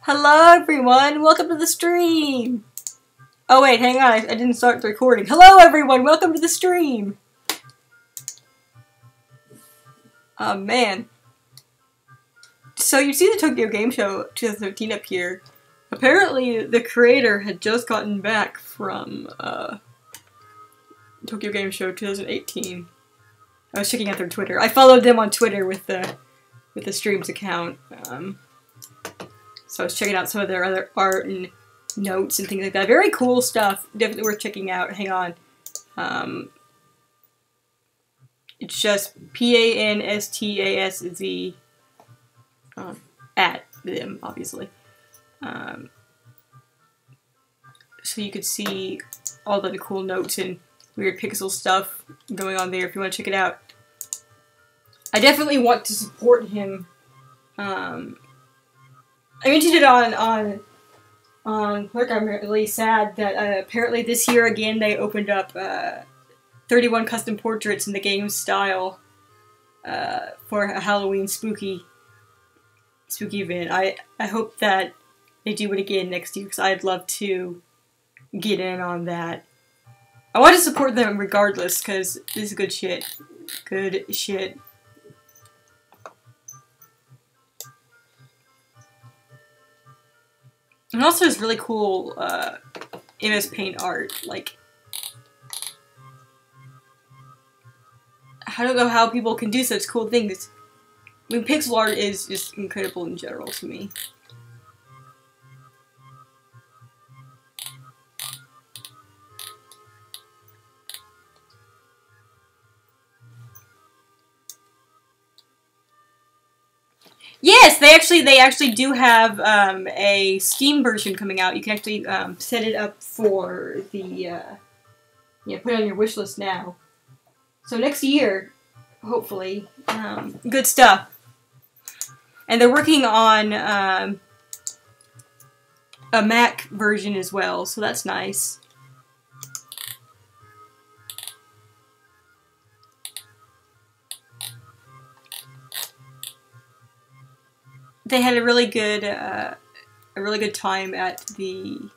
Hello everyone, welcome to the stream! Oh wait, hang on, I didn't start the recording. Hello everyone, welcome to the stream! Oh man. So you see the Tokyo Game Show 2013 up here. Apparently the creator had just gotten back from Tokyo Game Show 2018. I was checking out their Twitter. I followed them on Twitter with the stream's account. So I was checking out some of their other art and notes and things like that. Very cool stuff. Definitely worth checking out. Hang on. It's just PANSTASZ at them, obviously. So you could see all the cool notes and weird pixel stuff going on there if you want to check it out. I definitely want to support him. I mentioned it on Click. I'm really sad that apparently this year again they opened up 31 custom portraits in the game style for a Halloween spooky event. I hope that they do it again next year because I'd love to get in on that. I want to support them regardless because this is good shit. Good shit. And also it's really cool MS Paint art. Like, I don't know how people can do such cool things. I mean, pixel art is just incredible in general to me. Yes, they actually do have a Steam version coming out. You can actually set it up for the put it on your wish list now. So next year, hopefully, good stuff. And they're working on a Mac version as well, so that's nice. They had a really good time at the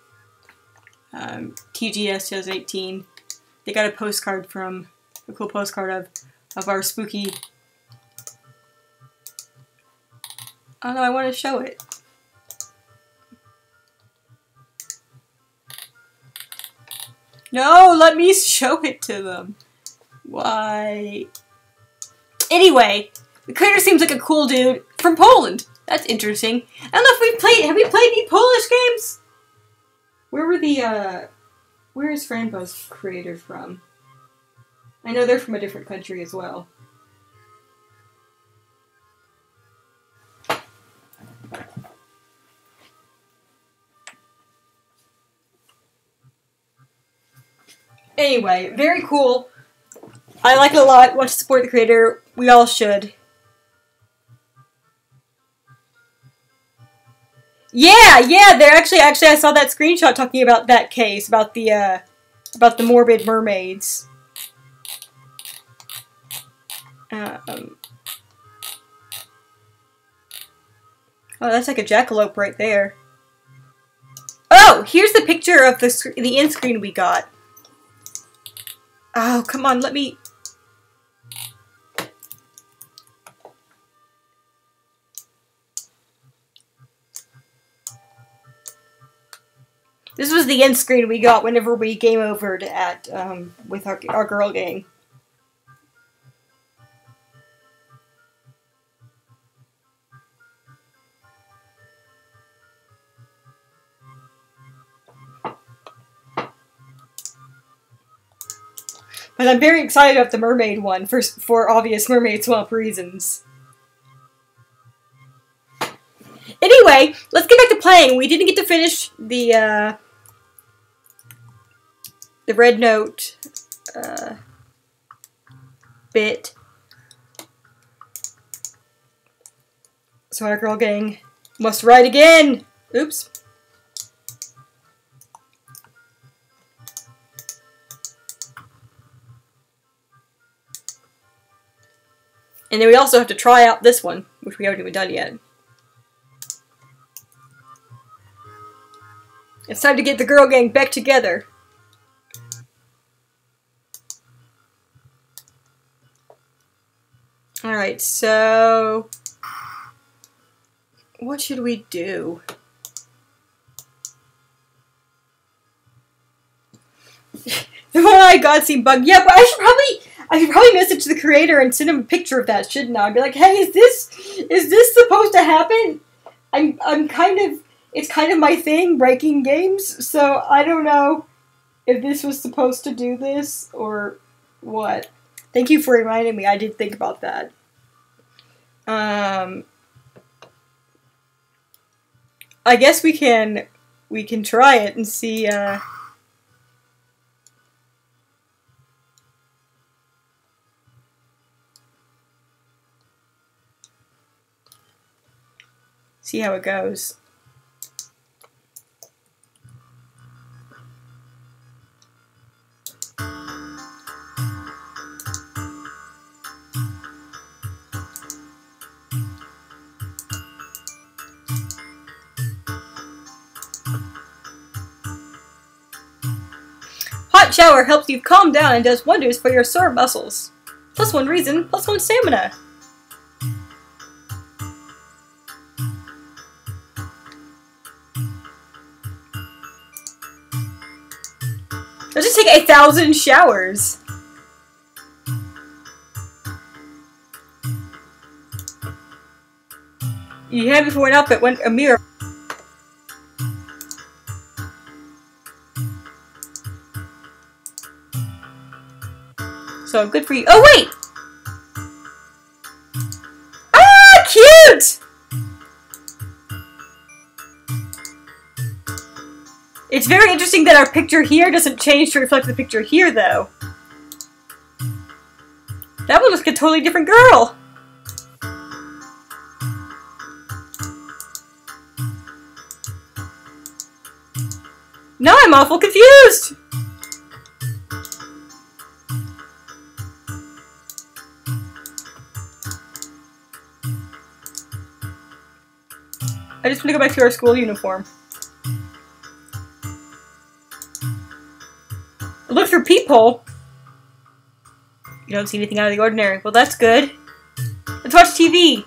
TGS 2018. They got a cool postcard of our spooky. Oh no, I want to show it. No, let me show it to them. Why? Anyway, the creator seems like a cool dude from Poland. That's interesting. I don't know if have we played any Polish games? Where is Franbo's creator from? I know they're from a different country as well. Anyway, very cool. I like it a lot. Want to support the creator. We all should. Yeah, they're actually I saw that screenshot talking about that case, about the morbid mermaids. Oh, that's like a jackalope right there. Oh, here's the picture of the end screen we got. Oh, come on, let me... This was the end screen we got whenever we game overed at with our girl gang. But I'm very excited about the mermaid one for obvious Mermaid Swamp reasons. Anyway, let's get back to playing. We didn't get to finish the red note bit. So our girl gang must ride again. Oops. And then we also have to try out this one, which we haven't even done yet. It's time to get the girl gang back together. Alright, so... what should we do? The one I got seemed bug. Yeah, but I should probably message the creator and send him a picture of that, shouldn't I? I'd be like, hey, is this supposed to happen? I'm kind of, it's kind of my thing, breaking games, so I don't know if this was supposed to do this or what. Thank you for reminding me. I did think about that. I guess we can try it and see, see how it goes. Hot shower helps you calm down and does wonders for your sore muscles. Plus 1 reason, plus 1 stamina. It'll just take 1,000 showers. You had before an outfit when a mirror. So good for you. Oh wait! Ah, cute! It's very interesting that our picture here doesn't change to reflect the picture here, though. That one looks like a totally different girl. Now I'm awful confused! I just want to go back to our school uniform. Look through peephole. You don't see anything out of the ordinary. Well, that's good. Let's watch TV.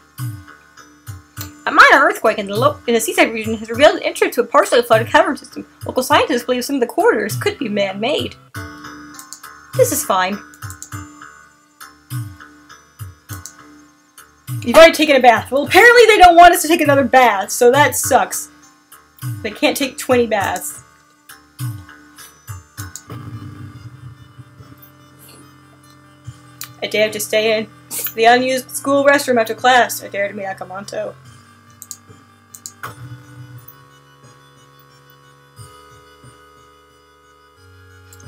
A minor earthquake in the seaside region has revealed an entrance to a partially flooded cavern system. Local scientists believe some of the corridors could be man-made. This is fine. You've already taken a bath. Well, apparently they don't want us to take another bath, so that sucks. They can't take 20 baths. I dare to stay in the unused school restroom after class. I dare to meet Akamanto.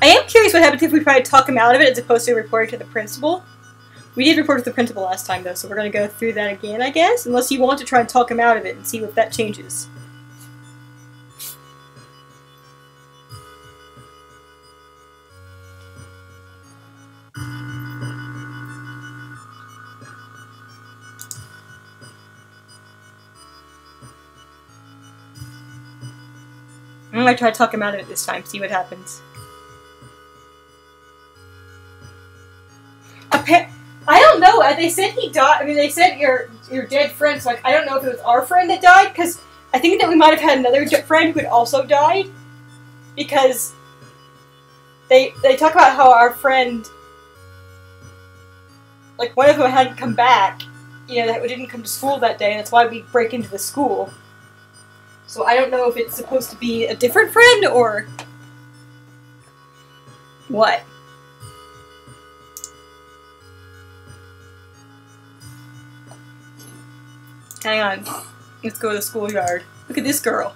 I am curious what happens if we try to talk him out of it as opposed to reporting to the principal. We did report to the principal last time, though, so we're going to go through that again, I guess? Unless you want to try and talk him out of it and see if that changes. I'm going to try to talk him out of it this time, see what happens. I don't know. They said he died. I mean, they said your dead friend. So, like, I don't know if it was our friend that died, because I think that we might have had another friend who had also died. Because they talk about how our friend, like, one of them hadn't come back. You know, that we didn't come to school that day, and that's why we break into the school. So I don't know if it's supposed to be a different friend or what. Hang on. Let's go to the schoolyard. Look at this girl.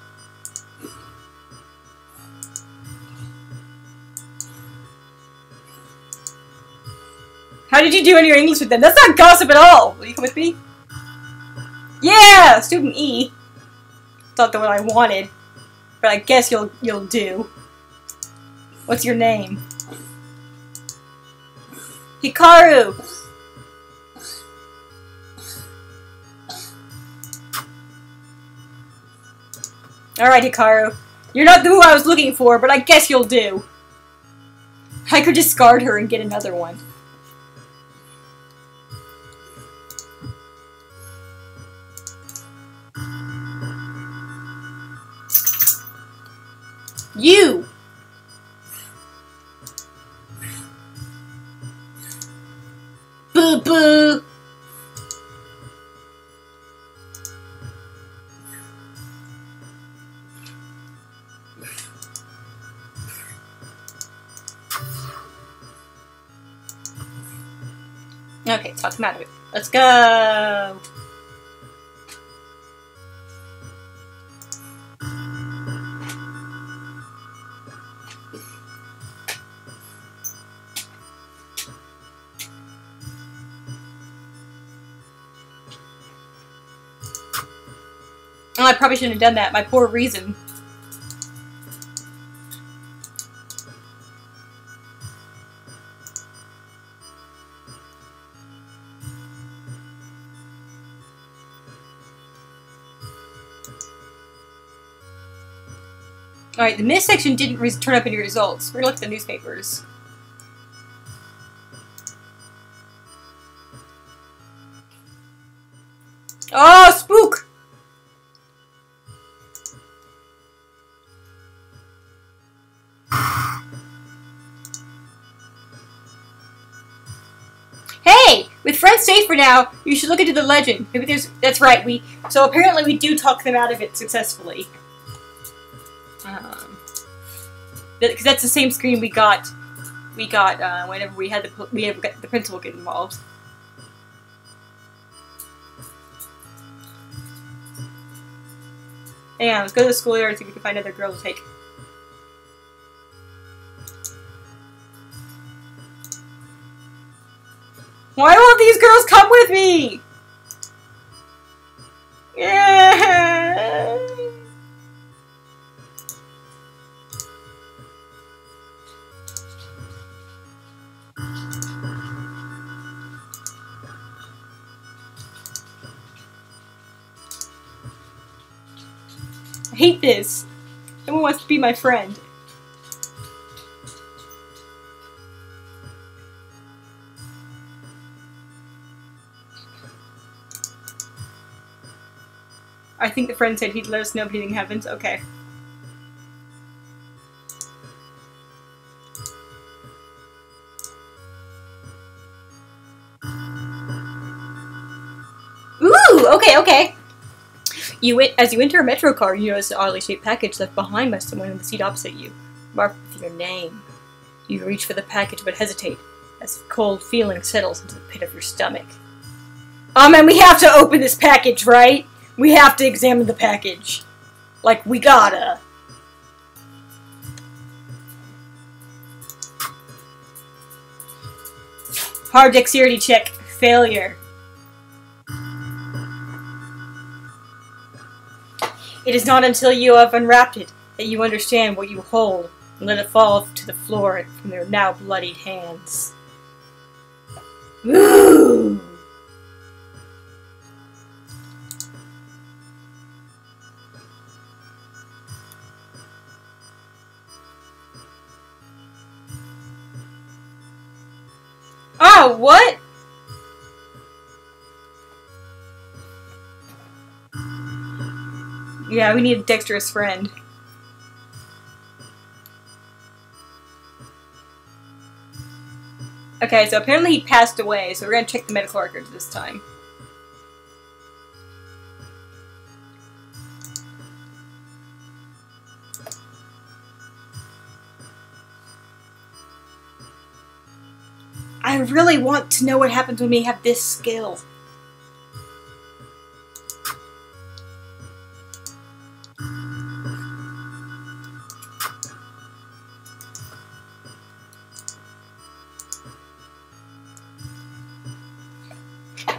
How did you do in your English with them? That's not gossip at all! Will you come with me? Yeah! Student E. It's not the one I wanted. But I guess you'll do. What's your name? Hikaru! Alright, Hikaru. You're not who I was looking for, but I guess you'll do. I could discard her and get another one. You! Boo boo! Okay, talk him out of it. Let's go! Oh, I probably shouldn't have done that. My poor reason. Alright, the miss section didn't turn up any results. We're gonna look at the newspapers. Oh, spook! Hey! With friends safe for now, you should look into the legend. Maybe there's... That's right, so apparently we do talk them out of it successfully. Because that's the same screen we got whenever we had the principal get involved. Hang on, let's go to the schoolyard and see if we can find another girl to take. Why won't these girls come with me? Yeah. I hate this. No one wants to be my friend. I think the friend said he'd let us know if anything happens. Okay. Ooh, okay. As you enter a metro car, you notice an oddly shaped package left behind by someone in the seat opposite you, marked with your name. You reach for the package but hesitate, as a cold feeling settles into the pit of your stomach. Oh man, we have to open this package, right? We have to examine the package. Like, we gotta. Hard dexterity check. Failure. It is not until you have unwrapped it that you understand what you hold and let it fall to the floor from their now bloodied hands. Ooh! Oh, what? Yeah, we need a dexterous friend. Okay, so apparently he passed away, so we're gonna check the medical records this time. I really want to know what happens when we have this skill.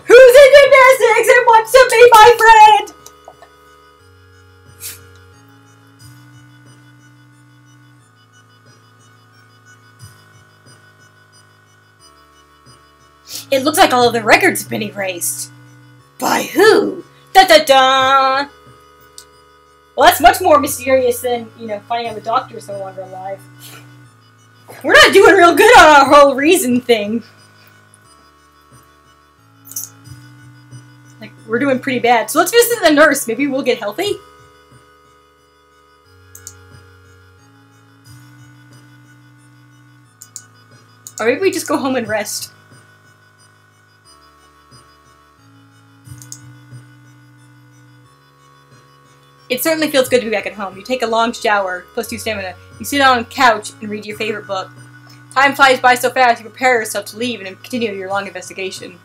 Who's in gymnastics and wants to be my friend? It looks like all of the records have been erased. By who? Da da da! Well, that's much more mysterious than, you know, finding out the doctor is no longer alive. We're not doing real good on our whole reason thing. Like, we're doing pretty bad. So let's visit the nurse. Maybe we'll get healthy? Or maybe we just go home and rest. It certainly feels good to be back at home. You take a long shower, plus 2 stamina. You sit on a couch and read your favorite book. Time flies by so fast, you prepare yourself to leave and continue your long investigation.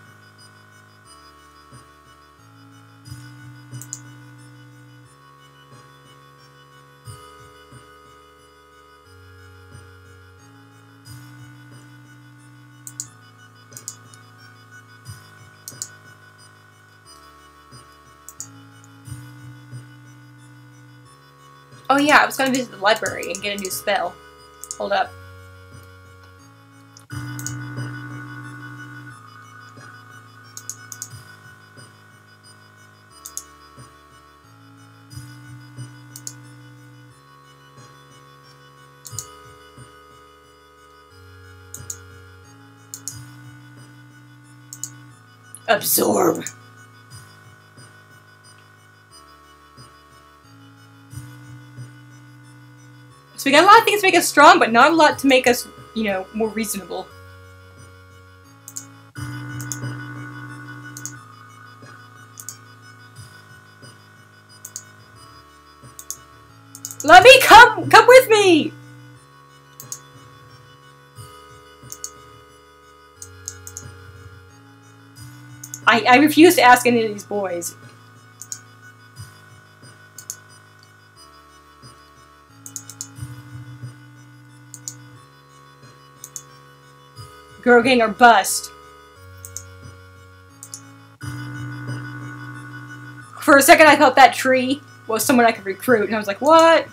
Oh yeah, I was gonna visit the library and get a new spell. Hold up. Absorb. So we got a lot of things to make us strong, but not a lot to make us, you know, more reasonable. Let me come with me! I refuse to ask any of these boys. Girl gang or bust. For a second I thought that tree was someone I could recruit, and I was like, what?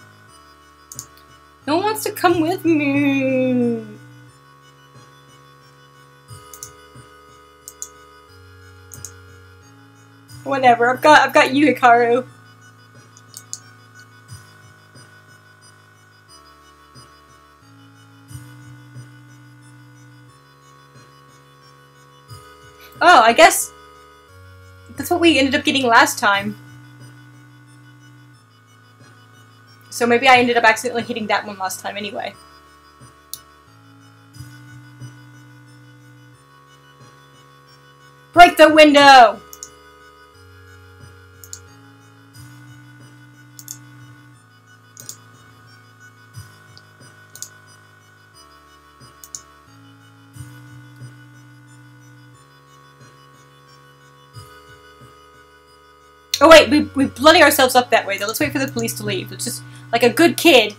No one wants to come with me. Whatever, I've got you, Hikaru. Oh, I guess that's what we ended up getting last time. So maybe I ended up accidentally hitting that one last time anyway. Break the window! Oh wait, we bloody ourselves up that way though. Let's wait for the police to leave. Let's just, like a good kid,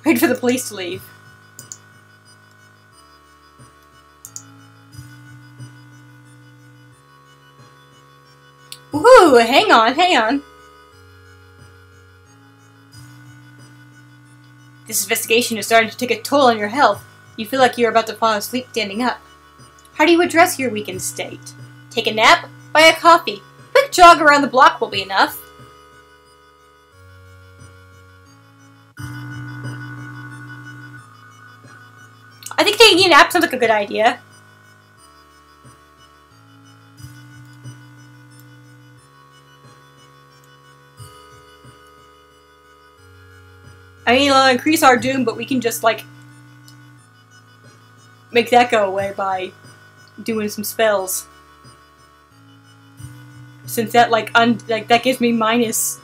wait for the police to leave. Woohoo! Hang on, hang on. This investigation is starting to take a toll on your health. You feel like you're about to fall asleep standing up. How do you address your weakened state? Take a nap? Buy a coffee. Quick jog around the block will be enough. I think taking a nap sounds like a good idea. I mean, it'll increase our doom, but we can just, like, make that go away by doing some spells. Since that, like, that gives me minus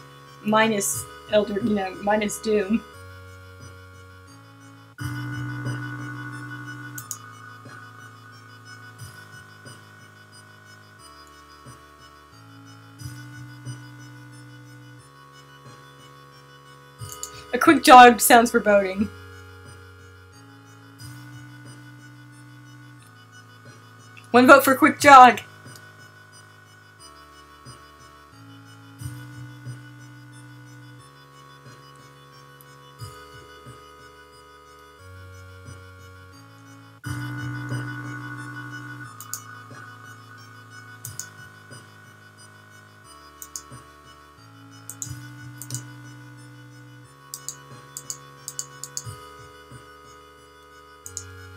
elder, you know, minus doom. A quick jog sounds foreboding. One vote for quick jog.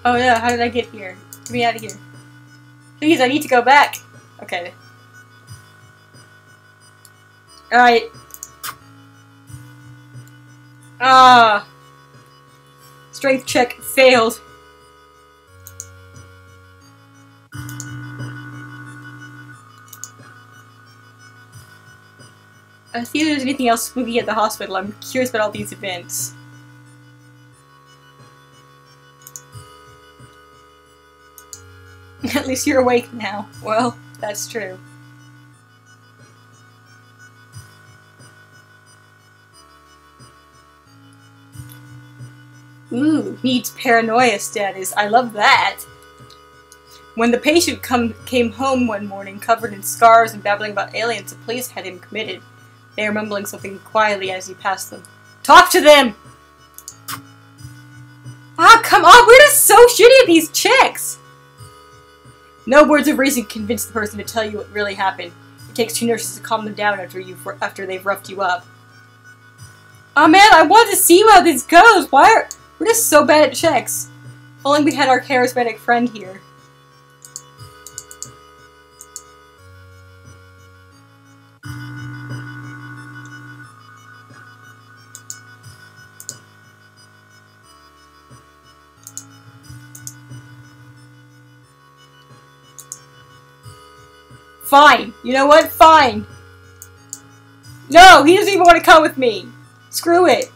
Oh yeah, how did I get here? Get me out of here. Please, I need to go back. Okay. Alright. Ah. Strength check failed. I see if there's anything else spooky at the hospital. I'm curious about all these events. At least you're awake now. Well, that's true. Ooh, needs paranoia status. I love that. When the patient came home one morning covered in scars and babbling about aliens, the police had him committed. They were mumbling something quietly as he passed them. Talk to them! Ah, come on! We're just so shitty at these checks! No words of reason convince the person to tell you what really happened. It takes 2 nurses to calm them down after they've roughed you up. Oh man, I want to see how this goes! We're just so bad at checks. If only we had our charismatic friend here. Fine. You know what? Fine. No, he doesn't even want to come with me. Screw it.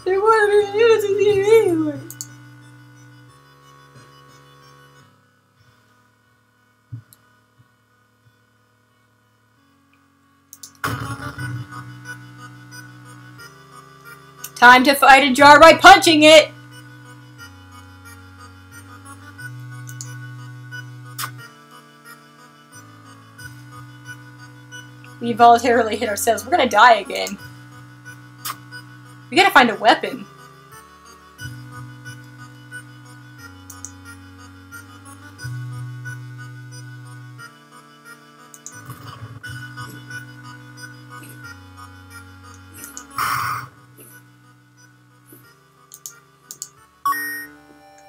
They wanted me to use it anyway. Time to fight a jar by punching it. We voluntarily hit ourselves. We're gonna die again. We gotta find a weapon.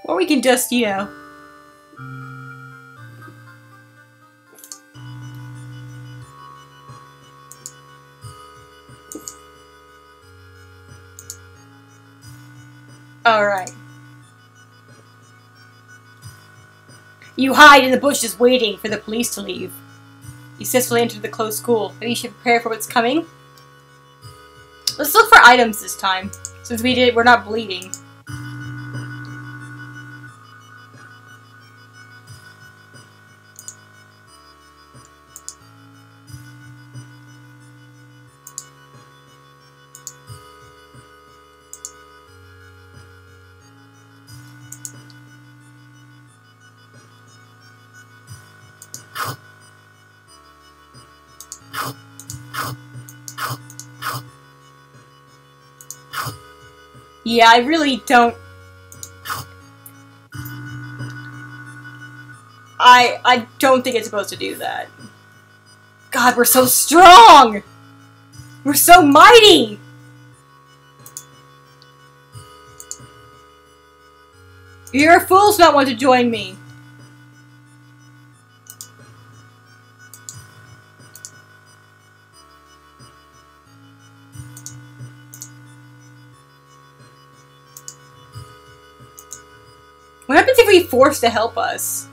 Or we can just, you know... Alright. You hide in the bushes waiting for the police to leave. You successfully entered the closed school. Maybe you should prepare for what's coming? Let's look for items this time. Since we're not bleeding. Yeah, I really don't... I don't think it's supposed to do that. God, we're so strong! We're so mighty! You're a fool to not want to join me. What happens if we force to help us?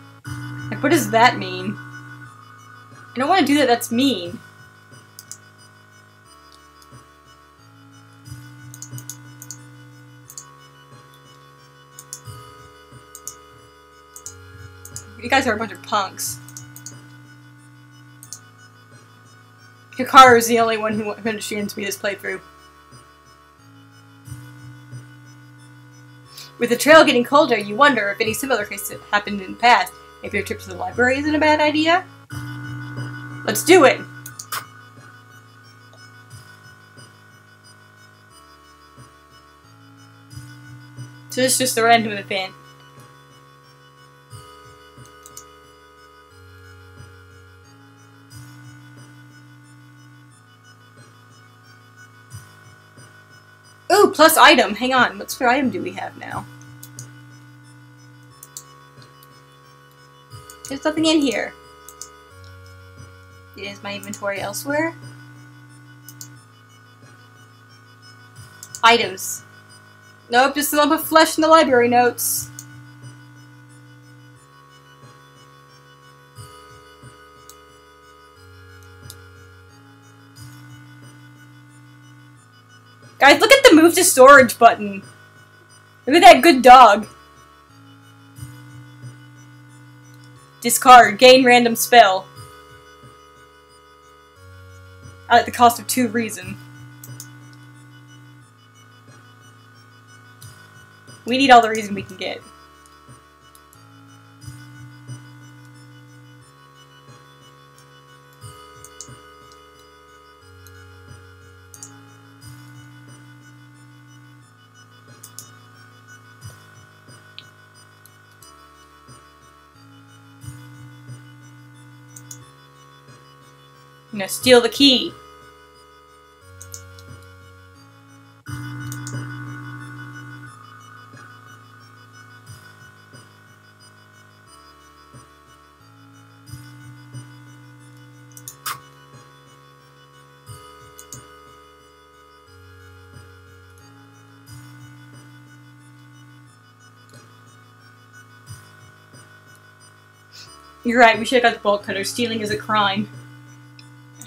Like, what does that mean? I don't want to do that, that's mean. You guys are a bunch of punks. Hikaru is the only one who understands me this playthrough. With the trail getting colder, you wonder if any similar cases happened in the past. Maybe your trip to the library isn't a bad idea? Let's do it! So this is just a random event. Oops! plus item. Hang on. What spare item do we have now? There's nothing in here. Is my inventory elsewhere? Items. Nope, just a lump of flesh in the library notes. Guys, look at the move to storage button. Look at that good dog. Discard. Gain random spell. At the cost of 2 reason. We need all the reason we can get. I'm gonna steal the key. You're right, we should have got the bolt cutter. Stealing is a crime.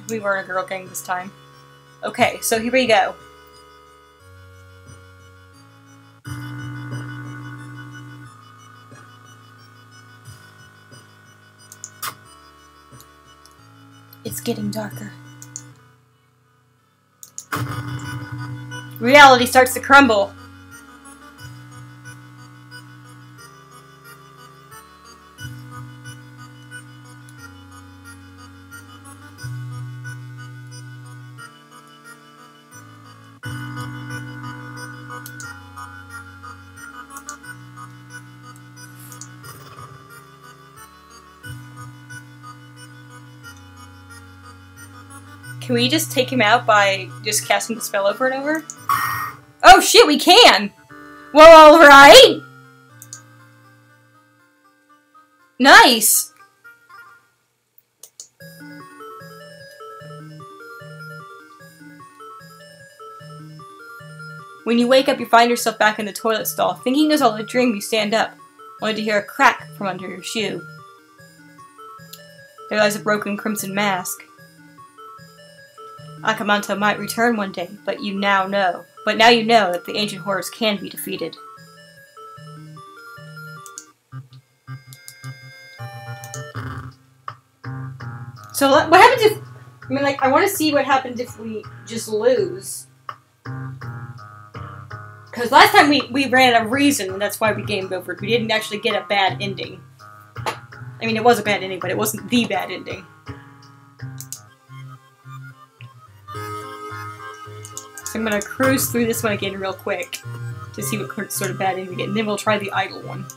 We weren't a girl gang this time. Okay, so here we go. It's getting darker. Reality starts to crumble. Can we just take him out by just casting the spell over and over? Oh shit, we can! Well, alright! Nice! When you wake up, you find yourself back in the toilet stall. Thinking it was all a dream, you stand up, only to hear a crack from under your shoe. There lies a broken crimson mask. Akamanto might return one day, but now you know that the ancient horrors can be defeated. So what happens if... I mean, like, I want to see what happens if we just lose. Because last time we ran out of reason, and that's why we game over. We didn't actually get a bad ending. I mean, it was a bad ending, but it wasn't the bad ending. So I'm gonna cruise through this one again real quick to see what sort of bad ending we get, and then we'll try the idle one.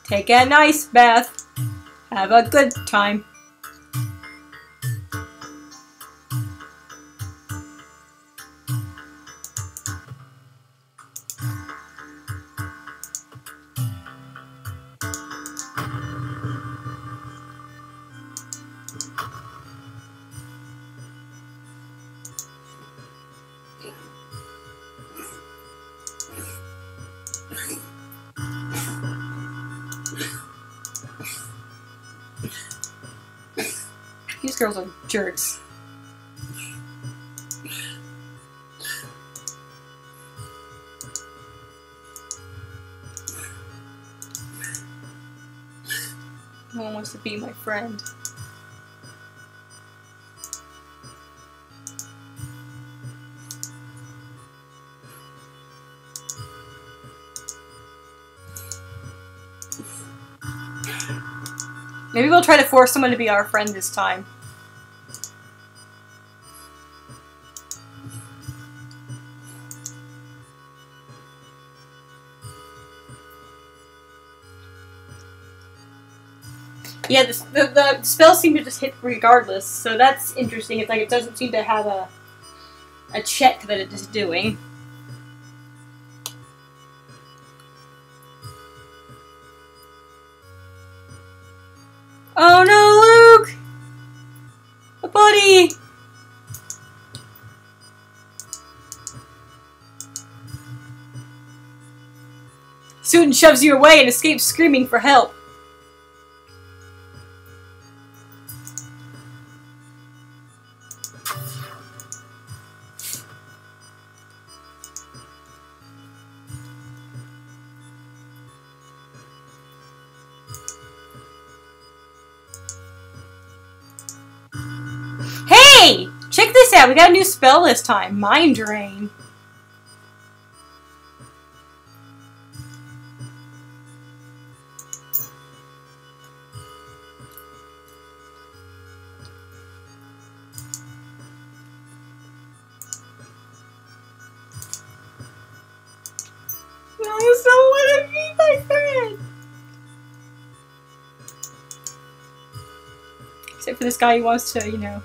Take a nice bath. Have a good time. These girls are jerks. No one wants to be my friend. Maybe we'll try to force someone to be our friend this time. Yeah, the spells seem to just hit regardless, so that's interesting. It's like it doesn't seem to have a check that it is doing. Oh no, Luke! A buddy! Student shoves you away and escapes screaming for help. Hey! Check this out, we got a new spell this time. Mind Drain. I just don't want to be my friend. Except for this guy who wants to, you know.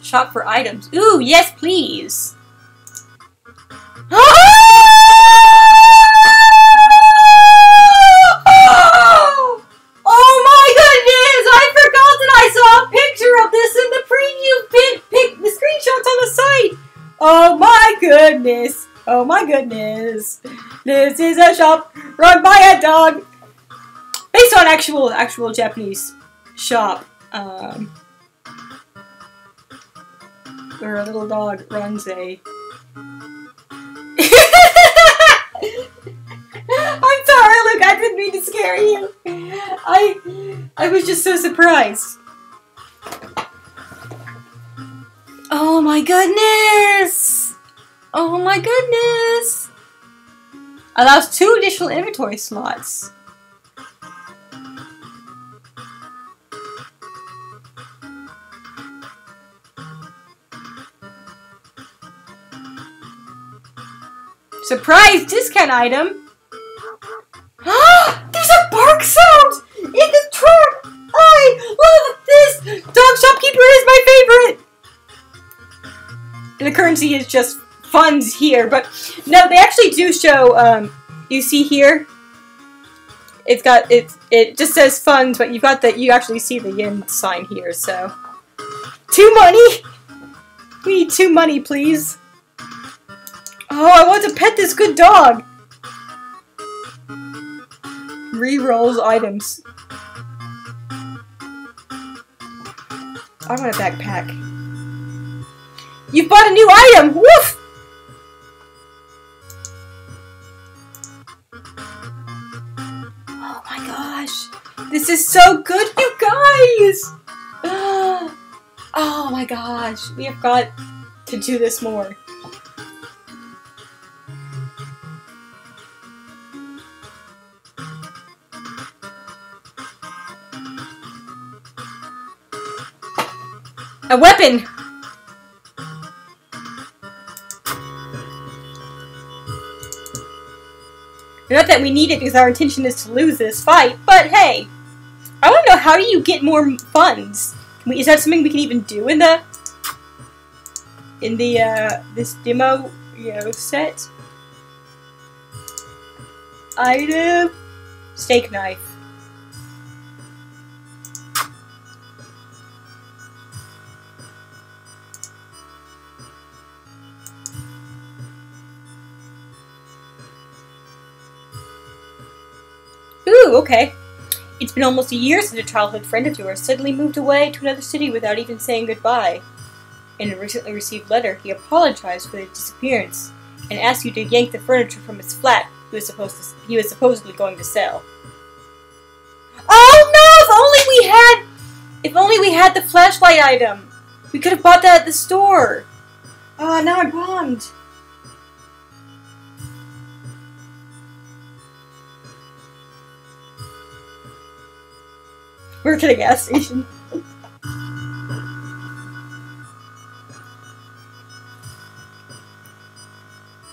Shop for items. Ooh, yes, please. Oh my goodness! I forgot that I saw a picture of this in the preview the screenshots on the site. Oh my goodness! Oh my goodness! This is a shop run by a dog, based on actual Japanese shop. Where a little dog runs a. I'm sorry, look, I didn't mean to scare you. I was just so surprised. Oh my goodness! Oh my goodness! Allows 2 additional inventory slots. Surprise discount item! There's a bark sound in the truck! I love this! Dog shopkeeper is my favorite! And the currency is just funds here, but no, they actually do show, you see here? It just says funds, but you actually see the yen sign here, so. 2 money! We need 2 money, please. Oh, I want to pet this good dog! Rerolls items. I want a backpack. You've bought a new item! Woof! Oh my gosh. This is so good, you guys! Oh my gosh. We have got to do this more. A weapon! Not that we need it because our intention is to lose this fight, but hey! I want to know, how do you get more funds? Is that something we can even do in the this demo, you know, set? Item, steak knife. Ooh, okay. It's been almost a year since a childhood friend of yours suddenly moved away to another city without even saying goodbye. In a recently received letter, he apologized for his disappearance and asked you to yank the furniture from his flat he was supposedly going to sell. Oh no! If only we had the flashlight item! We could have bought that at the store! Ah, now I'm bummed. Work at a gas station.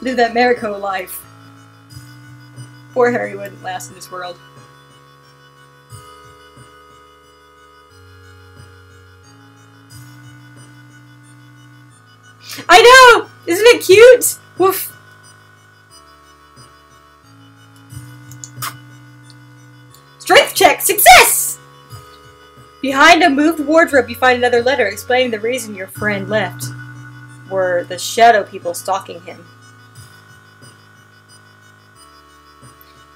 Live that Marico life. Poor Harry wouldn't last in this world. I know! Isn't it cute? Woof. Strength check! Success! Behind a moved wardrobe, you find another letter explaining the reason your friend left. Were the shadow people stalking him.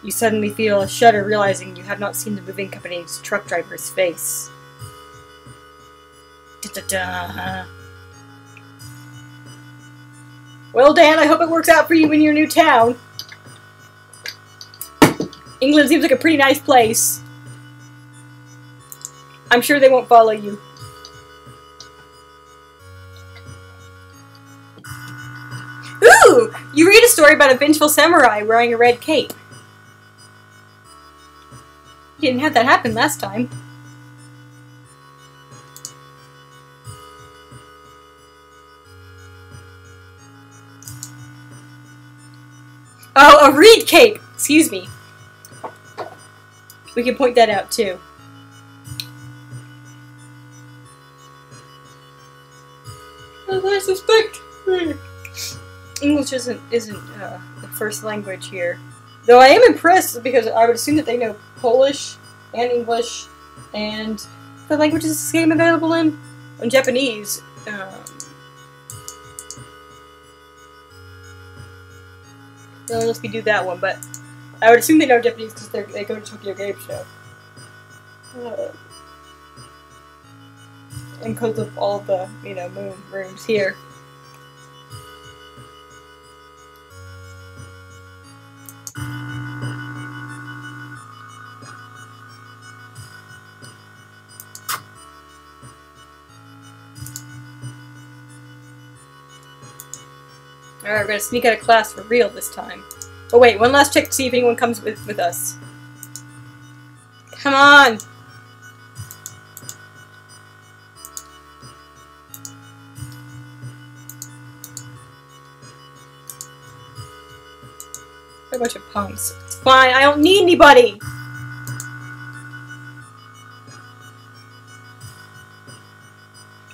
You suddenly feel a shudder, realizing you have not seen the moving company's truck driver's face. Da-da-da. Well, Dan, I hope it works out for you in your new town. England seems like a pretty nice place. I'm sure they won't follow you. Ooh! You read a story about a vengeful samurai wearing a red cape. You didn't have that happen last time. Oh, a reed cape! Excuse me. We can point that out too. As I suspect, English isn't the first language here. Though I am impressed because I would assume that they know Polish and English and the languages is this game available in? And Japanese. Unless we do that one, but I would assume they know Japanese because they go to Tokyo Game Show. And because of all the, moon rooms here. Alright, we're gonna sneak out of class for real this time. Oh wait, one last check to see if anyone comes with us. Come on! A bunch of punks. It's fine, I don't need anybody!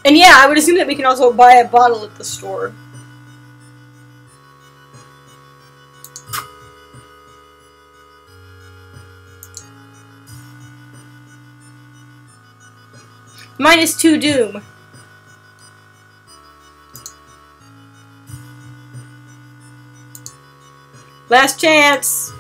And yeah, I would assume that we can also buy a bottle at the store. -2 doom. Last chance.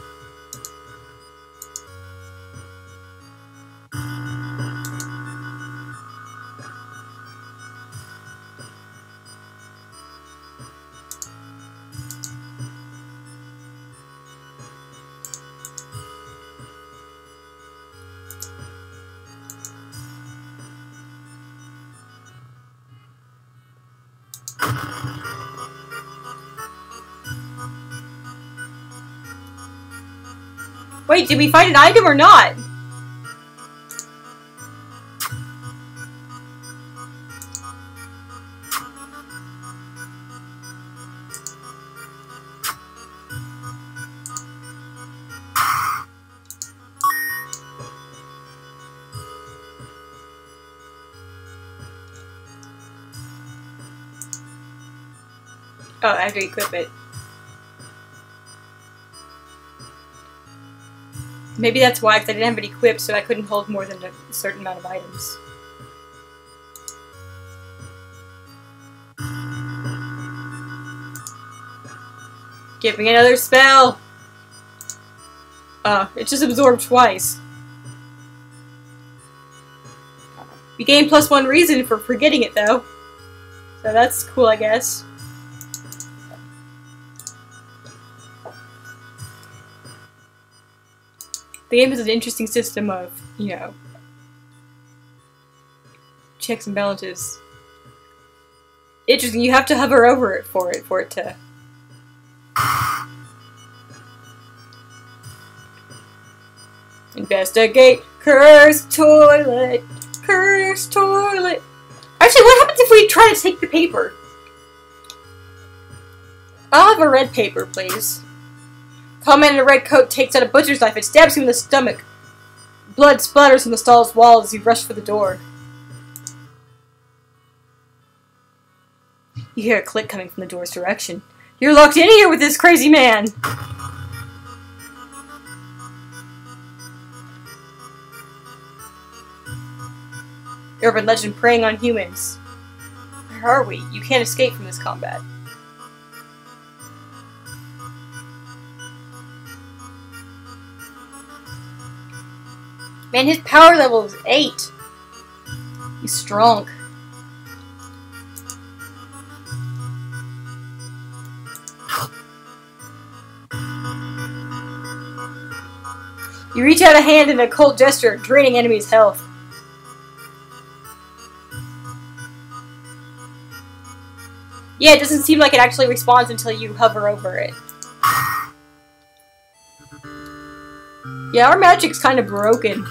Wait, did we find an item or not? Oh, I have to equip it. Maybe that's why, because I didn't have it equipped, so I couldn't hold more than a certain amount of items. Give me another spell! It just absorbed twice. We gained +1 reason for forgetting it, though. So that's cool, I guess. The game has an interesting system of, checks and balances. Interesting, you have to hover over it for it to... Investigate Cursed toilet. Cursed toilet. Actually, what happens if we try to take the paper? I'll have a red paper, please. Tall man in a red coat takes out a butcher's knife and stabs him in the stomach. Blood splatters from the stall's wall as he rushes for the door. You hear a click coming from the door's direction. You're locked in here with this crazy man! Urban legend preying on humans. Where are we? You can't escape from this combat. Man, his power level is 8. He's strong. You reach out a hand in a cold gesture, draining enemies' health. Yeah, it doesn't seem like it actually responds until you hover over it. Yeah, our magic's kind of broken.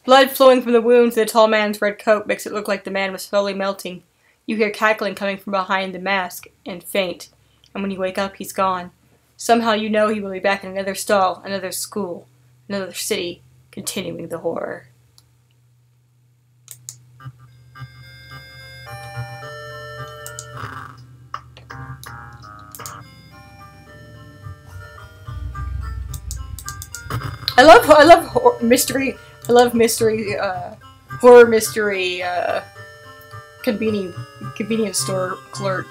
Blood flowing from the wounds in the tall man's red coat makes it look like the man was slowly melting. You hear cackling coming from behind the mask and faint. And when you wake up, he's gone. Somehow you know he will be back in another stall, another school, another city, continuing the horror. I love mystery. I love mystery, horror mystery, convenience store clerk.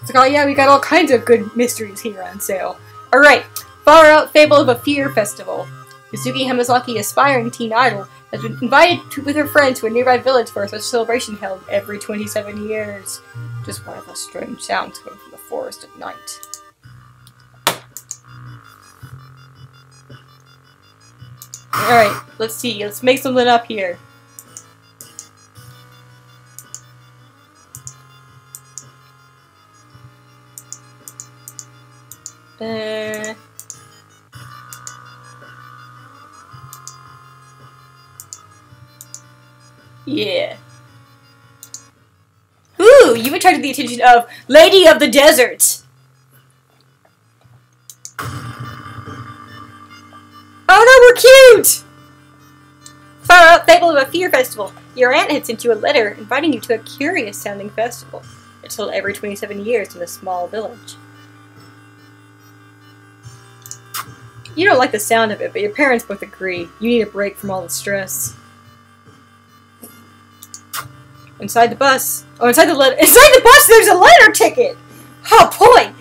It's like, oh yeah, we got all kinds of good mysteries here on sale. Alright, Far Out Fable of a Fear Festival. Yuzuki Hamazaki, aspiring teen idol, has been invited with her friends to a nearby village for a such celebration held every 27 years. Just one of those strange sounds coming from the forest at night. Alright, let's see. Let's make something up here. Yeah. Ooh, you've attracted the attention of Lady of the Desert. Oh no, we're cute! Far Out Fable of a Fear Festival. Your aunt had sent you a letter inviting you to a curious-sounding festival. It's held every 27 years in a small village. You don't like the sound of it, but your parents both agree. You need a break from all the stress. Inside the bus. Oh, inside the bus there's a letter ticket! Oh boy!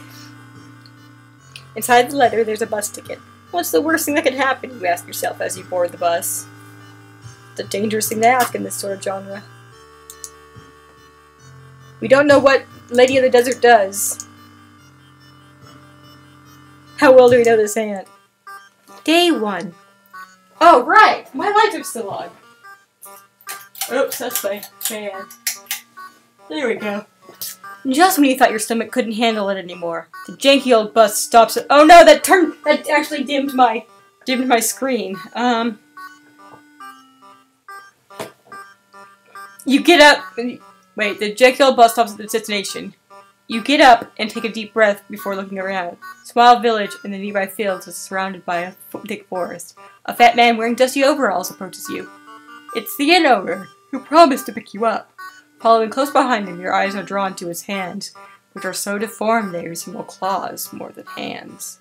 Inside the letter there's a bus ticket. What's the worst thing that could happen, you ask yourself as you board the bus. It's a dangerous thing to ask in this sort of genre. We don't know what Lady of the Desert does. How well do we know this aunt? Day 1. Oh, right! My lights are still on. Oops, that's my fan. There we go. Just when you thought your stomach couldn't handle it anymore, the janky old bus stops at— oh no, that actually dimmed my screen. You get up— wait, the janky old bus stops at the destination. You get up and take a deep breath before looking around. Small village in the nearby fields is surrounded by a thick forest. A fat man wearing dusty overalls approaches you. It's the inn owner, who promised to pick you up. Following close behind him, your eyes are drawn to his hands, which are so deformed they resemble claws more than hands.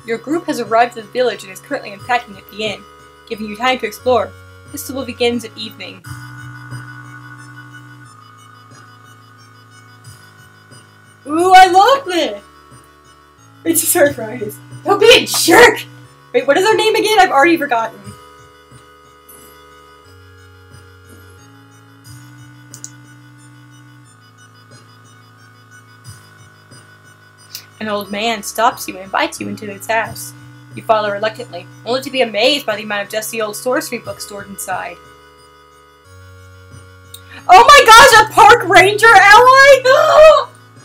Your group has arrived at the village and is currently unpacking at the inn, giving you time to explore. The festival begins at evening. Ooh, I love this! It's just arthritis. Don't be a jerk! Wait, what is her name again? I've already forgotten. An old man stops you and invites you into his house. You follow reluctantly, only to be amazed by the amount of dusty old sorcery books stored inside. Oh my gosh, a park ranger ally?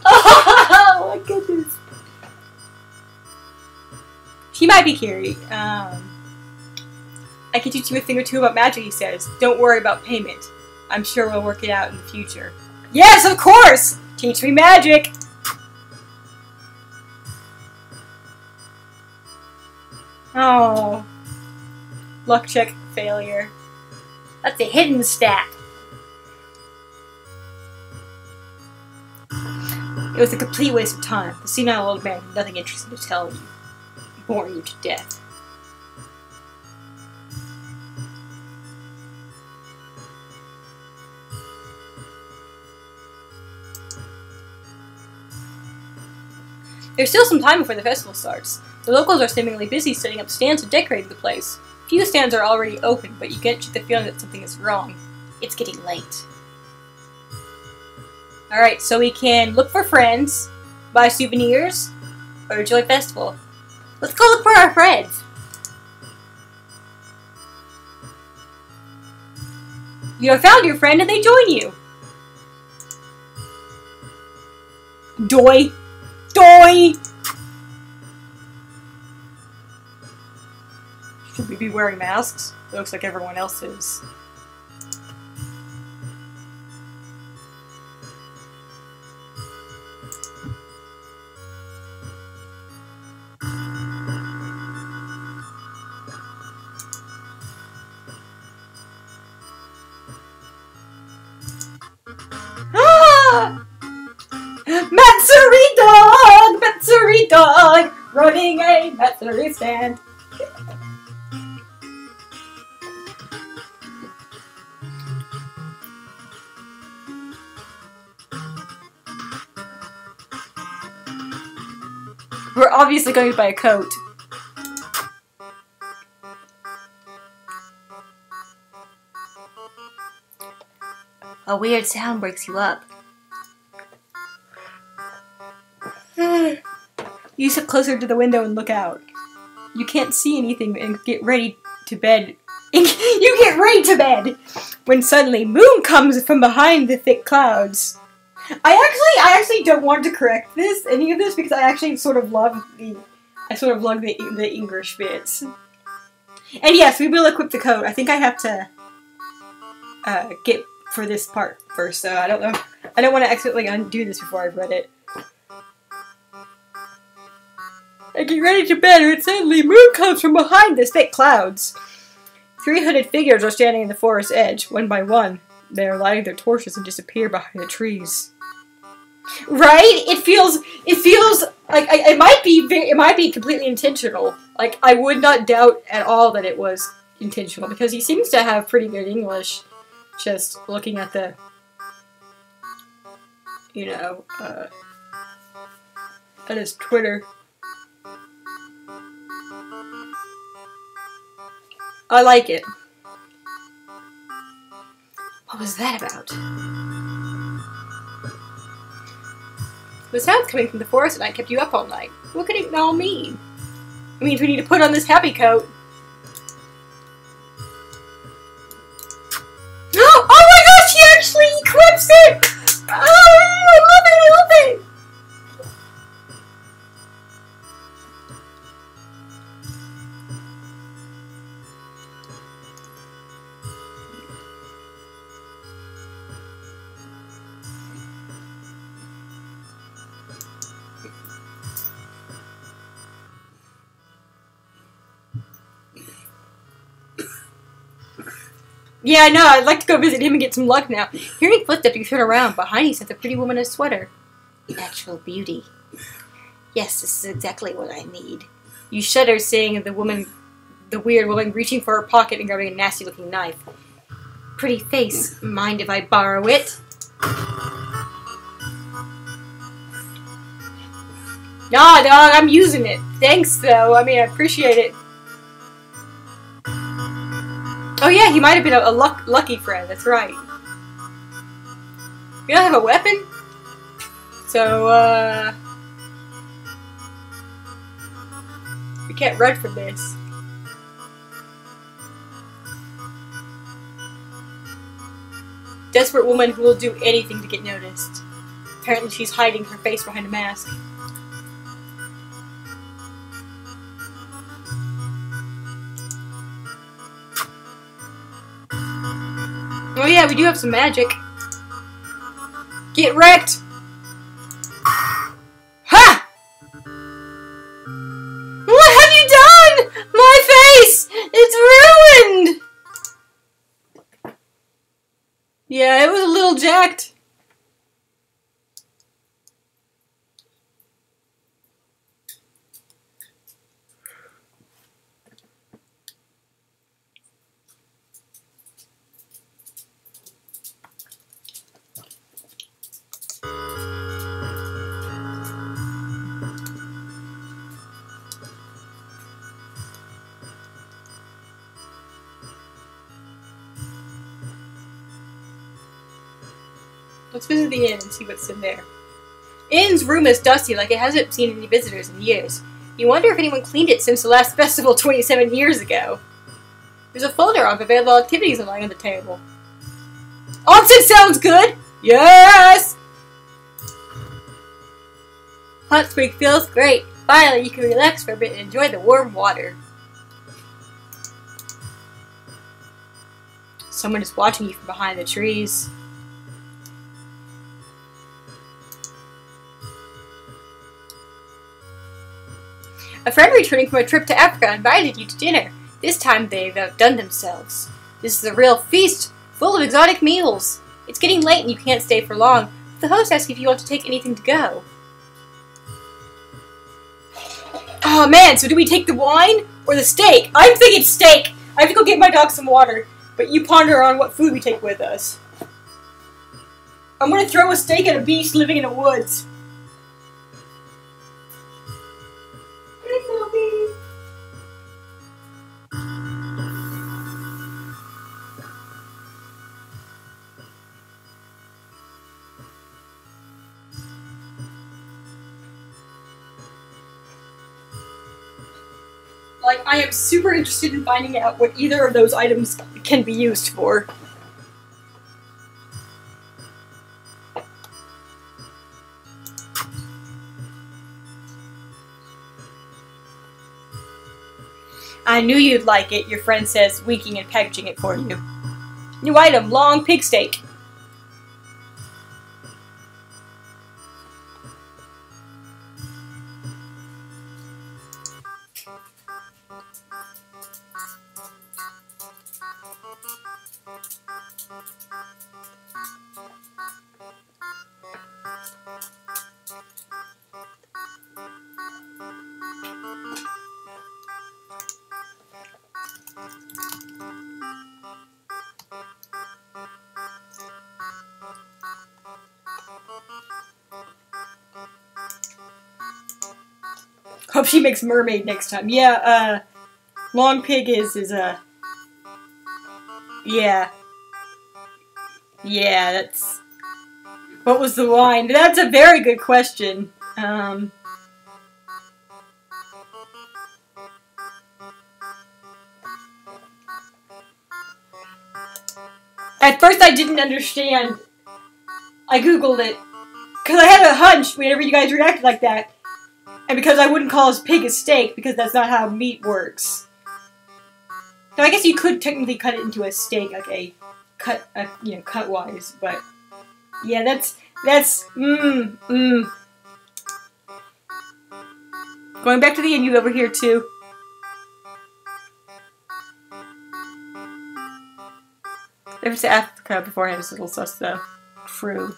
Oh my goodness. He might be Carrie. I can teach you a thing or two about magic, he says. Don't worry about payment. I'm sure we'll work it out in the future. Yes, of course! Teach me magic! Oh. Luck check failure. That's a hidden stat. It was a complete waste of time. The senile old man had nothing interesting to tell you. He bored you to death. There's still some time before the festival starts. The locals are seemingly busy setting up stands and decorating the place. Few stands are already open, but you get the feeling that something is wrong. It's getting late. Alright, so we can look for friends, buy souvenirs, or enjoy festival. Let's go look for our friends! You have found your friend and they join you! Doi! Doi! Should we be wearing masks? It looks like everyone else is. Ah! Matsuri dog, running a Matsuri stand. We're obviously going to buy a coat. A weird sound breaks you up. You step closer to the window and look out. You can't see anything and get ready to bed. You get ready to bed when suddenly moon comes from behind the thick clouds. I actually don't want to correct any of this because I actually sort of love the English bits. And yes, we will equip the coat. I think I have to get for this part first, so I don't know. I don't want to accidentally undo this before I've read it. I get ready to bed, and suddenly moon comes from behind the thick clouds. 3 hooded figures are standing in the forest edge, one by one. They are lighting their torches and disappear behind the trees. Right? It feels like it might be completely intentional. Like, I would not doubt at all that it was intentional because he seems to have pretty good English. Just looking at the, at his Twitter. I like it. What was that about? The sounds coming from the forest at night kept you up all night. What could it all mean? It means we need to put on this happy coat. Oh my gosh, he actually equips it! Oh, I love it, I love it! Yeah, I know. I'd like to go visit him and get some luck now. Hearing footsteps, you turn around. Behind you sits a pretty woman in a sweater. Natural beauty. Yes, this is exactly what I need. You shudder, seeing the weird woman reaching for her pocket and grabbing a nasty-looking knife. Pretty face. Mind if I borrow it? Nah, dog, I'm using it. Thanks, though. I mean, I appreciate it. Oh yeah, he might have been a lucky friend, that's right. We don't have a weapon? So, We can't run from this. Desperate woman who will do anything to get noticed. Apparently she's hiding her face behind a mask. Oh yeah, we do have some magic. Get wrecked! Ha! What have you done? My face! It's ruined! Yeah, it was a little jacked. Let's visit the inn and see what's in there. Inn's room is dusty, like it hasn't seen any visitors in years. You wonder if anyone cleaned it since the last festival 27 years ago. There's a folder of available activities lying on the table. Onsen sounds good! Yes! Hot spring feels great. Finally, you can relax for a bit and enjoy the warm water. Someone is watching you from behind the trees. A friend returning from a trip to Africa invited you to dinner. This time they've outdone themselves. This is a real feast, full of exotic meals. It's getting late and you can't stay for long. The host asks if you want to take anything to go. Oh man, so do we take the wine or the steak? I'm thinking steak. I have to go get my dog some water, but you ponder on what food we take with us. I'm gonna throw a steak at a beast living in the woods. Like, I am super interested in finding out what either of those items can be used for. I knew you'd like it, your friend says, winking and packaging it for you. New item, long pig steak. Hope she makes mermaid next time. Yeah, long pig is yeah. Yeah, that's... What was the wine? That's a very good question. At first I didn't understand. I googled it. Because I had a hunch whenever you guys reacted like that. And because I wouldn't call his pig a steak, because that's not how meat works. Now I guess you could technically cut it into a steak, like a cut-wise, but yeah, that's Going back to the inn, you over here too. There was Africa beforehand, it's a little sus though. True.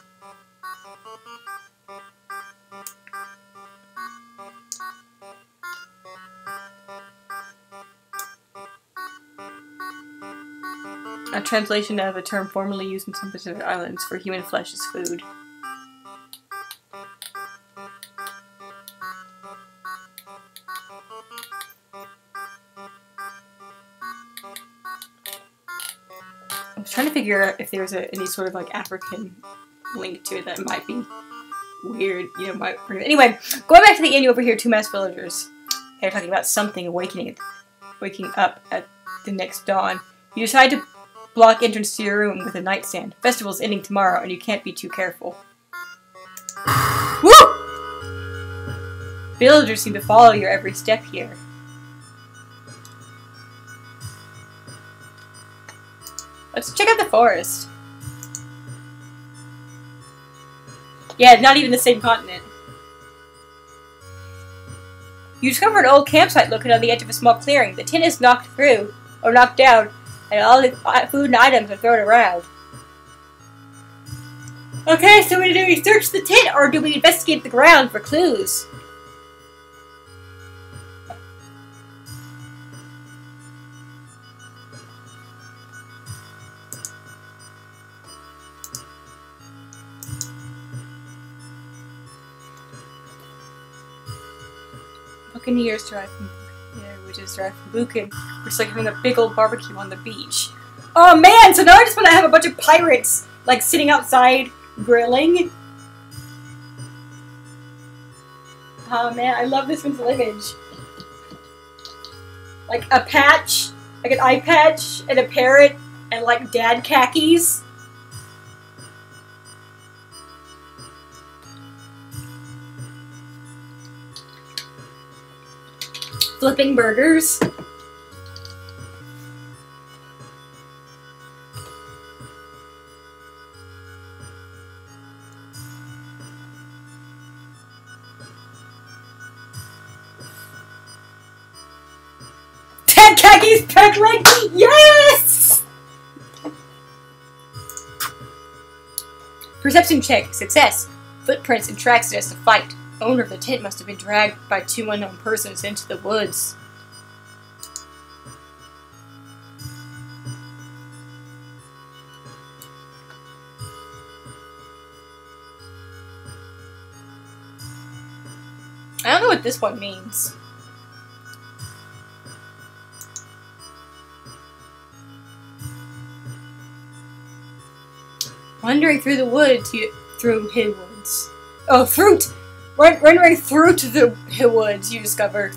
A translation of a term formerly used in some Pacific islands for human flesh as food. I was trying to figure out if there was any sort of like African link to it that might be weird, you know. Anyway, going back to the inn, you overhear two masked villagers. They're talking about something waking up at the next dawn. You decide to block entrance to your room with a nightstand. Festival's ending tomorrow, and you can't be too careful. Woo! Villagers seem to follow your every step here. Let's check out the forest. Yeah, not even the same continent. You discover an old campsite located on the edge of a small clearing. The tin is knocked through, or knocked down, and all the food and items are thrown around. Okay, so do we search the tin, or do we investigate the ground for clues? Buccaneers derived from which is derived from Buchan, which is like having a big old barbecue on the beach. Oh man, so now I just want to have a bunch of pirates like sitting outside grilling. Oh man, I love this mental image. Like a patch, like an eye patch, and a parrot, and like dad khakis. Flipping burgers. Dad khakis, peg leg. Yes! Perception check. Success. Footprints and tracks suggest a fight. Owner of the tent must have been dragged by two unknown persons into the woods. I don't know what this one means. Wandering through the woods, through Hiveowoods. Oh, fruit! Wandering through to the woods, you discover.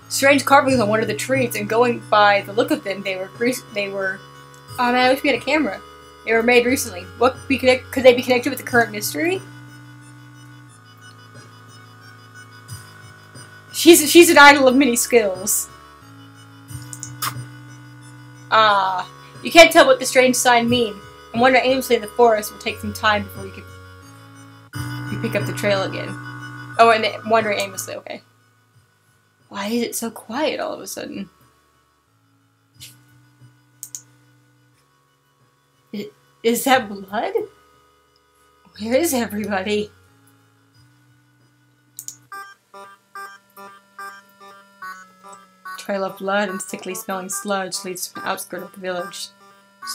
Strange carvings on one of the trees, and going by the look of them, they were. Oh man, I wish we had a camera. They were made recently. Could they be connected with the current mystery? She's an idol of many skills. Ah, you can't tell what the strange sign mean. And wander aimlessly in the forest will take some time before you pick up the trail again. Oh, and wandering aimlessly, okay. Why is it so quiet all of a sudden? Is that blood? Where is everybody? Trail of blood and sickly smelling sludge leads to an outskirt of the village.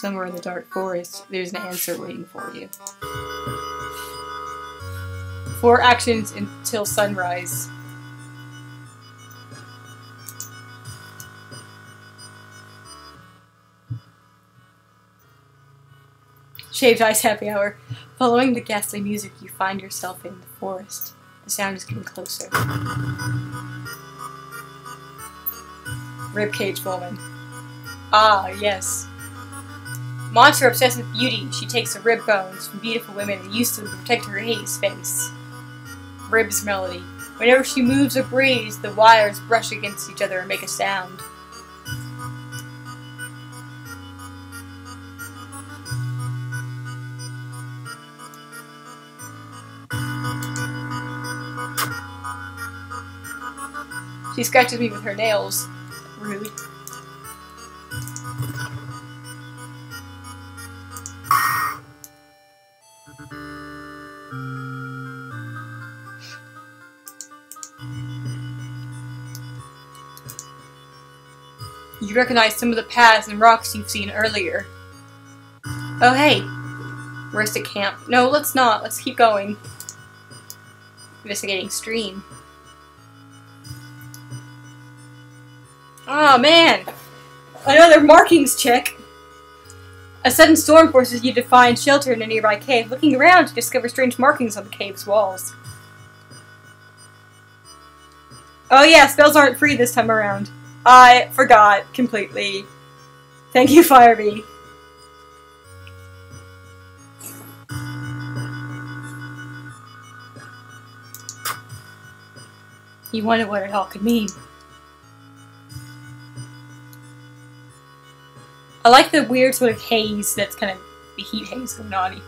Somewhere in the dark forest, there's an answer waiting for you. 4 actions until sunrise. Shaved ice happy hour. Following the ghastly music, you find yourself in the forest. The sound is getting closer. Ribcage woman. Ah, yes. Monster obsessed with beauty, she takes the rib bones from beautiful women and uses them to protect her hideous face. Ribs melody. Whenever she moves or breathes, the wires brush against each other and make a sound. She scratches me with her nails. Rude. You recognize some of the paths and rocks you've seen earlier. Oh hey! Rest at camp. No, let's not. Let's keep going. Investigating stream. Oh man! Another markings check. A sudden storm forces you to find shelter in a nearby cave. Looking around, you discover strange markings on the cave's walls. Oh yeah, spells aren't free this time around. I forgot completely. Thank you, Firebee. You wondered what it all could mean. I like the weird sort of haze that's kind of the heat haze going on.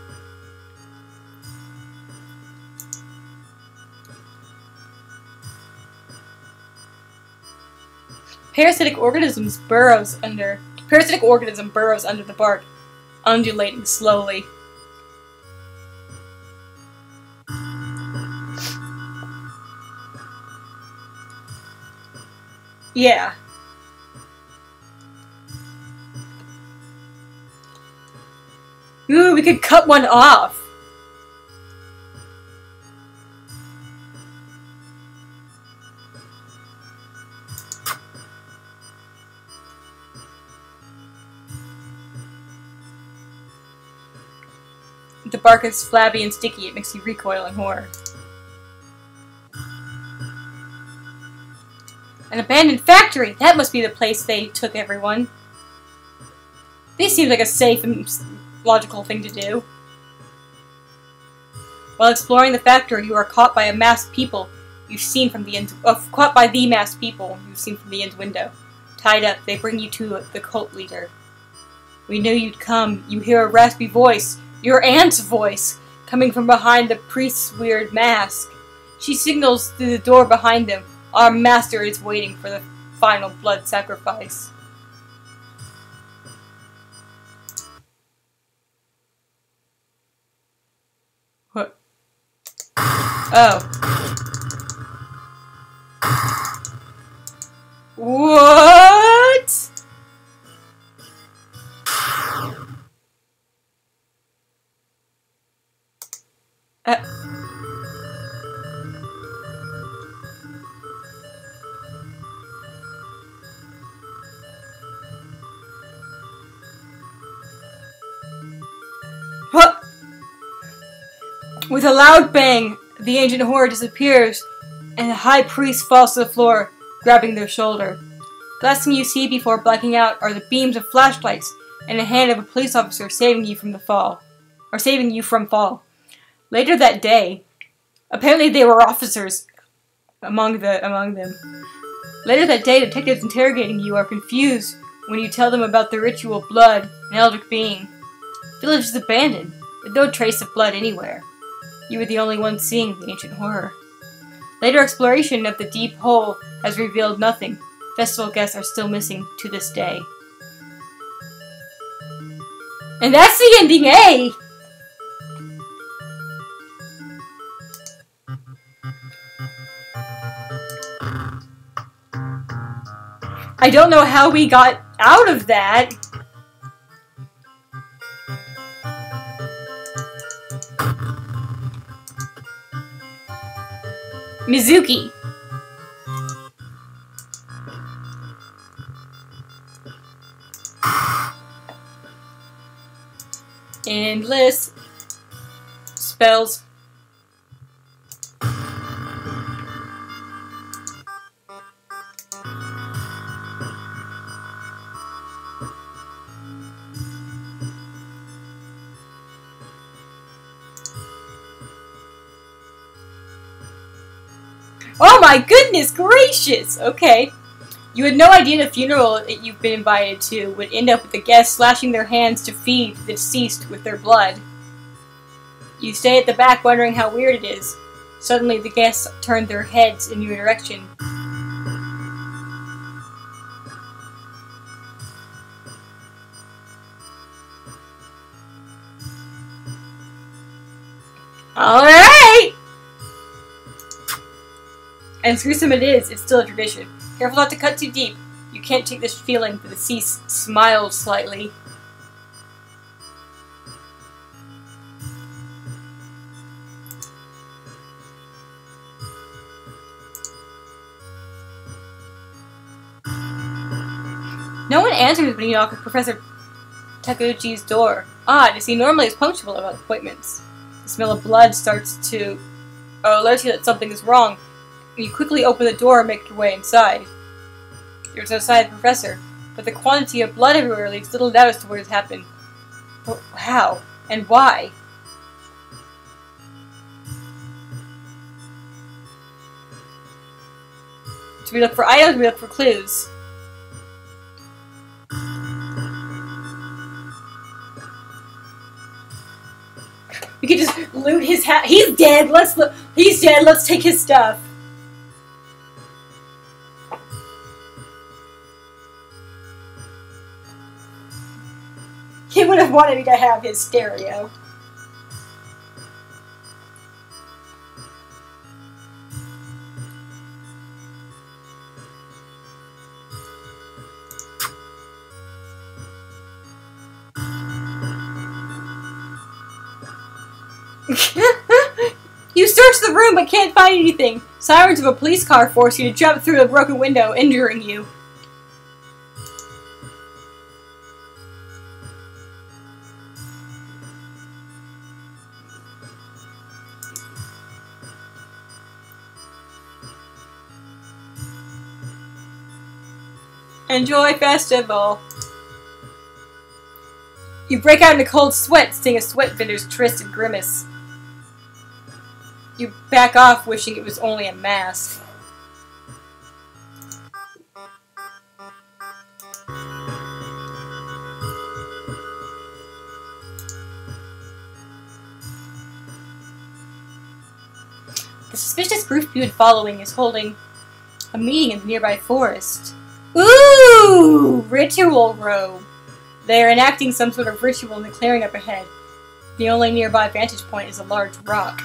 Parasitic organism burrows under the bark, undulating slowly. Yeah. Ooh, we could cut one off. The bark is flabby and sticky. It makes you recoil in horror. An abandoned factory! That must be the place they took everyone. This seems like a safe and logical thing to do. While exploring the factory, you are caught by a masked people you've seen from the end. Caught by the masked people you've seen from the end window. Tied up, they bring you to the cult leader. We knew you'd come. You hear a raspy voice. Your aunt's voice, coming from behind the priest's weird mask. She signals through the door behind them. Our master is waiting for the final blood sacrifice. What? Oh. What? What? With a loud bang, the ancient horror disappears, and the high priest falls to the floor, grabbing their shoulder. The last thing you see before blacking out are the beams of flashlights and the hand of a police officer saving you from fall. Later that day, apparently they were officers among them. Later that day, detectives interrogating you are confused when you tell them about the ritual blood and eldritch being. The village is abandoned, with no trace of blood anywhere. You were the only one seeing the ancient horror. Later exploration of the deep hole has revealed nothing. Festival guests are still missing to this day. And that's the ending, eh? I don't know how we got out of that. Mizuki. Endless spells. Oh my goodness gracious! Okay. You had no idea the funeral that you've been invited to would end up with the guests slashing their hands to feed the deceased with their blood. You stay at the back wondering how weird it is. Suddenly the guests turn their heads in your direction. Alright! And gruesome it is, it's still a tradition. Careful not to cut too deep. You can't take this feeling. The deceased smiled slightly. No one answers when you knock. Professor Takuchi's door. Odd, as he normally is punctual about appointments. The smell of blood starts to alert you that something is wrong. You quickly open the door and make your way inside. There's no sign of the professor, but the quantity of blood everywhere leaves little doubt as to what has happened. But how? And why? Do we look for items or do we look for clues? We could just loot his hat. He's dead. He's dead. Let's take his stuff. He would have wanted me to have his stereo. You search the room but can't find anything. Sirens of a police car force you to jump through a broken window, injuring you. Enjoy festival. You break out in a cold sweat, seeing a sweat vendor's twisted grimace. You back off, wishing it was only a mask. The suspicious group you've been following is holding a meeting in the nearby forest. Ooh! Ritual robe. They are enacting some sort of ritual in the clearing up ahead. The only nearby vantage point is a large rock.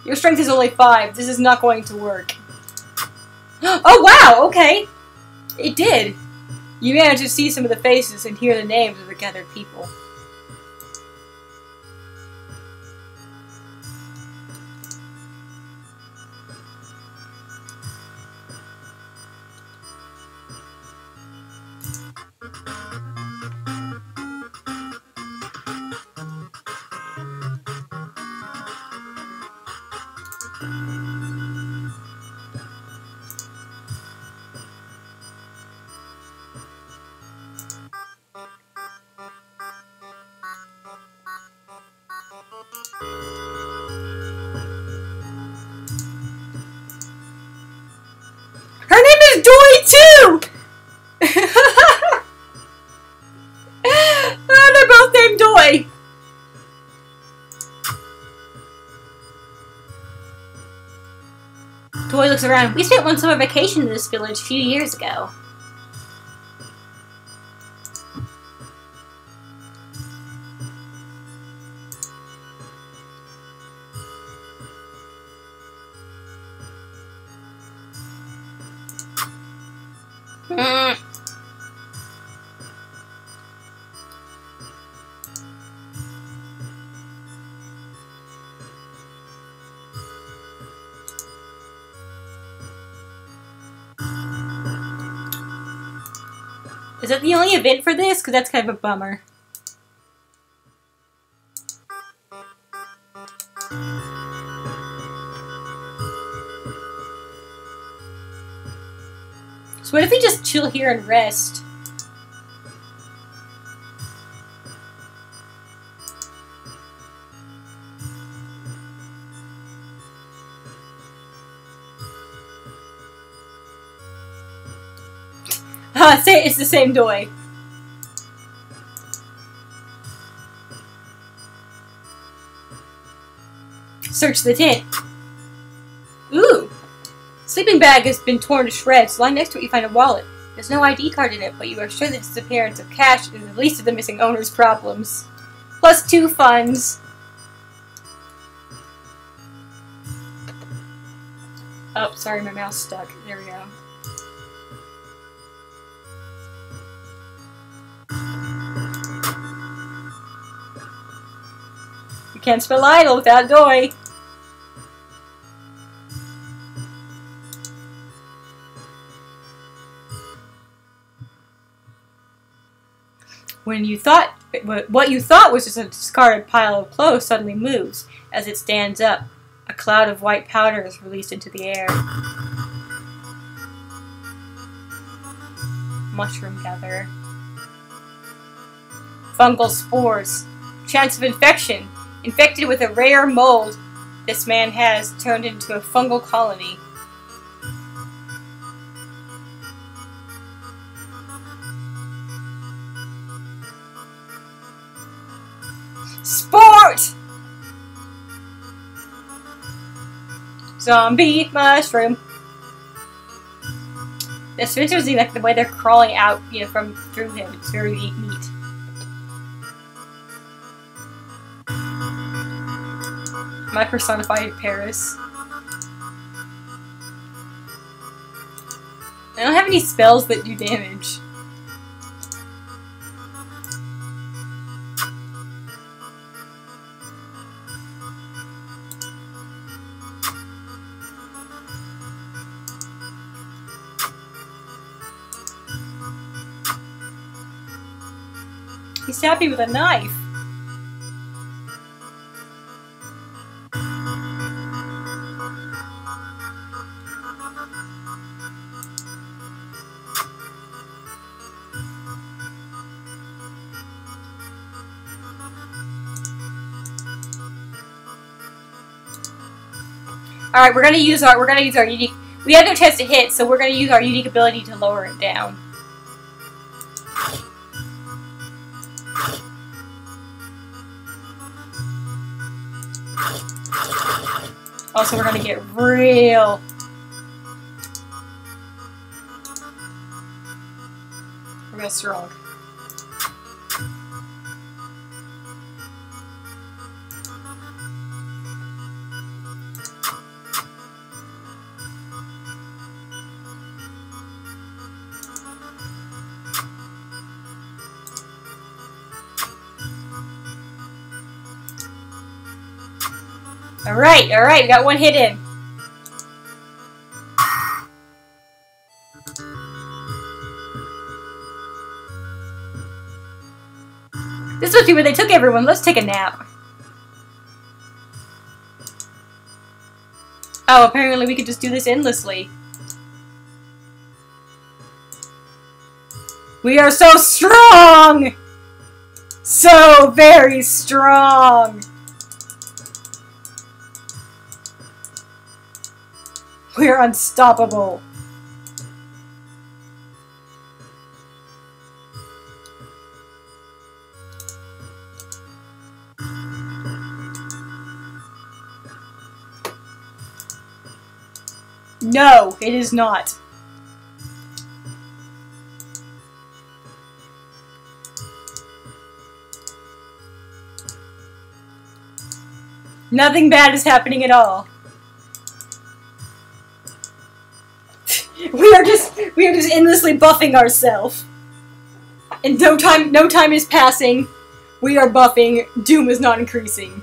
Your strength is only 5. This is not going to work. Oh wow! Okay! It did! You managed to see some of the faces and hear the names of the gathered people. Her name is Joy too! Oh, they're both named Joy! Joy looks around. We spent one summer vacation in this village a few years ago. Is that the only event for this? Because that's kind of a bummer. So what if we just chill here and rest? It's the same Doi. Search the tent. Ooh! Sleeping bag has been torn to shreds. Lying next to it you find a wallet. There's no ID card in it, but you are sure the disappearance of cash is the least of the missing owner's problems. Plus 2 funds. Oh, sorry, my mouse stuck. There we go. You can't spell idle without Doi. When you thought what you thought was just a discarded pile of clothes suddenly moves as it stands up. A cloud of white powder is released into the air. Mushroom gather. Fungal spores. Chance of infection. Infected with a rare mold this man has turned into a fungal colony. Sport! Zombie mushroom. It's interesting, like the way they're crawling out, you know, from through him. It's very neat. My personified Paris. I don't have any spells that do damage. He stabbed me with a knife. Alright, we're gonna use our unique. We have no chance to hit, so we're gonna use our unique ability to lower it down. Also, we're gonna get real. Real strong. Alright, we got one hit in. This must be where they took everyone. Let's take a nap. Oh, apparently we could just do this endlessly. We are so strong! So very strong! We're unstoppable. No, it is not. Nothing bad is happening at all. We are just endlessly buffing ourselves. And no time is passing. We are buffing. Doom is not increasing.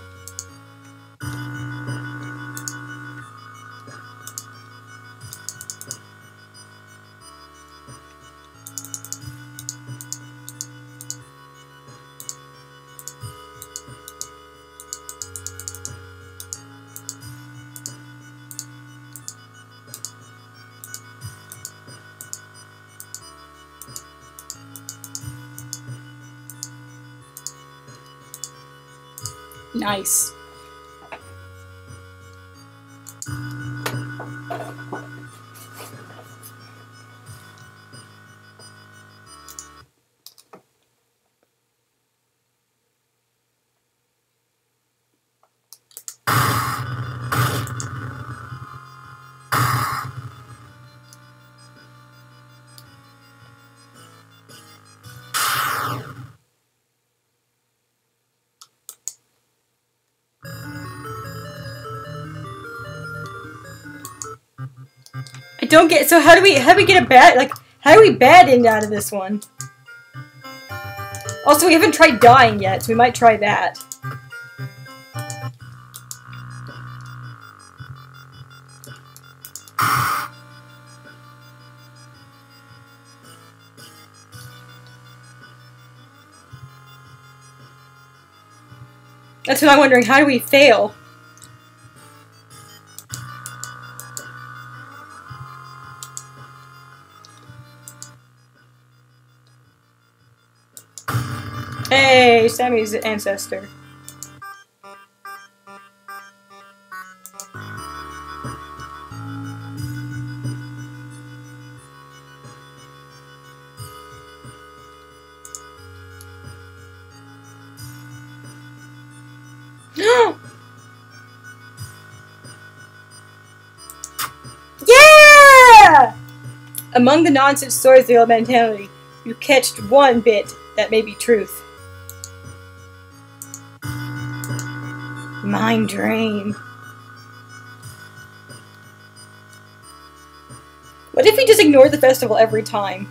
Nice. I don't get, so how do we get a bad, like, how do we bad end out of this one? Also, we haven't tried dying yet, so we might try that. That's what I'm wondering. How do we fail? Hey, Sammy's ancestor. Yeah! Among the nonsense stories of the old mentality, you catched one bit that may be truth. Mind drain. What if we just ignored the festival every time?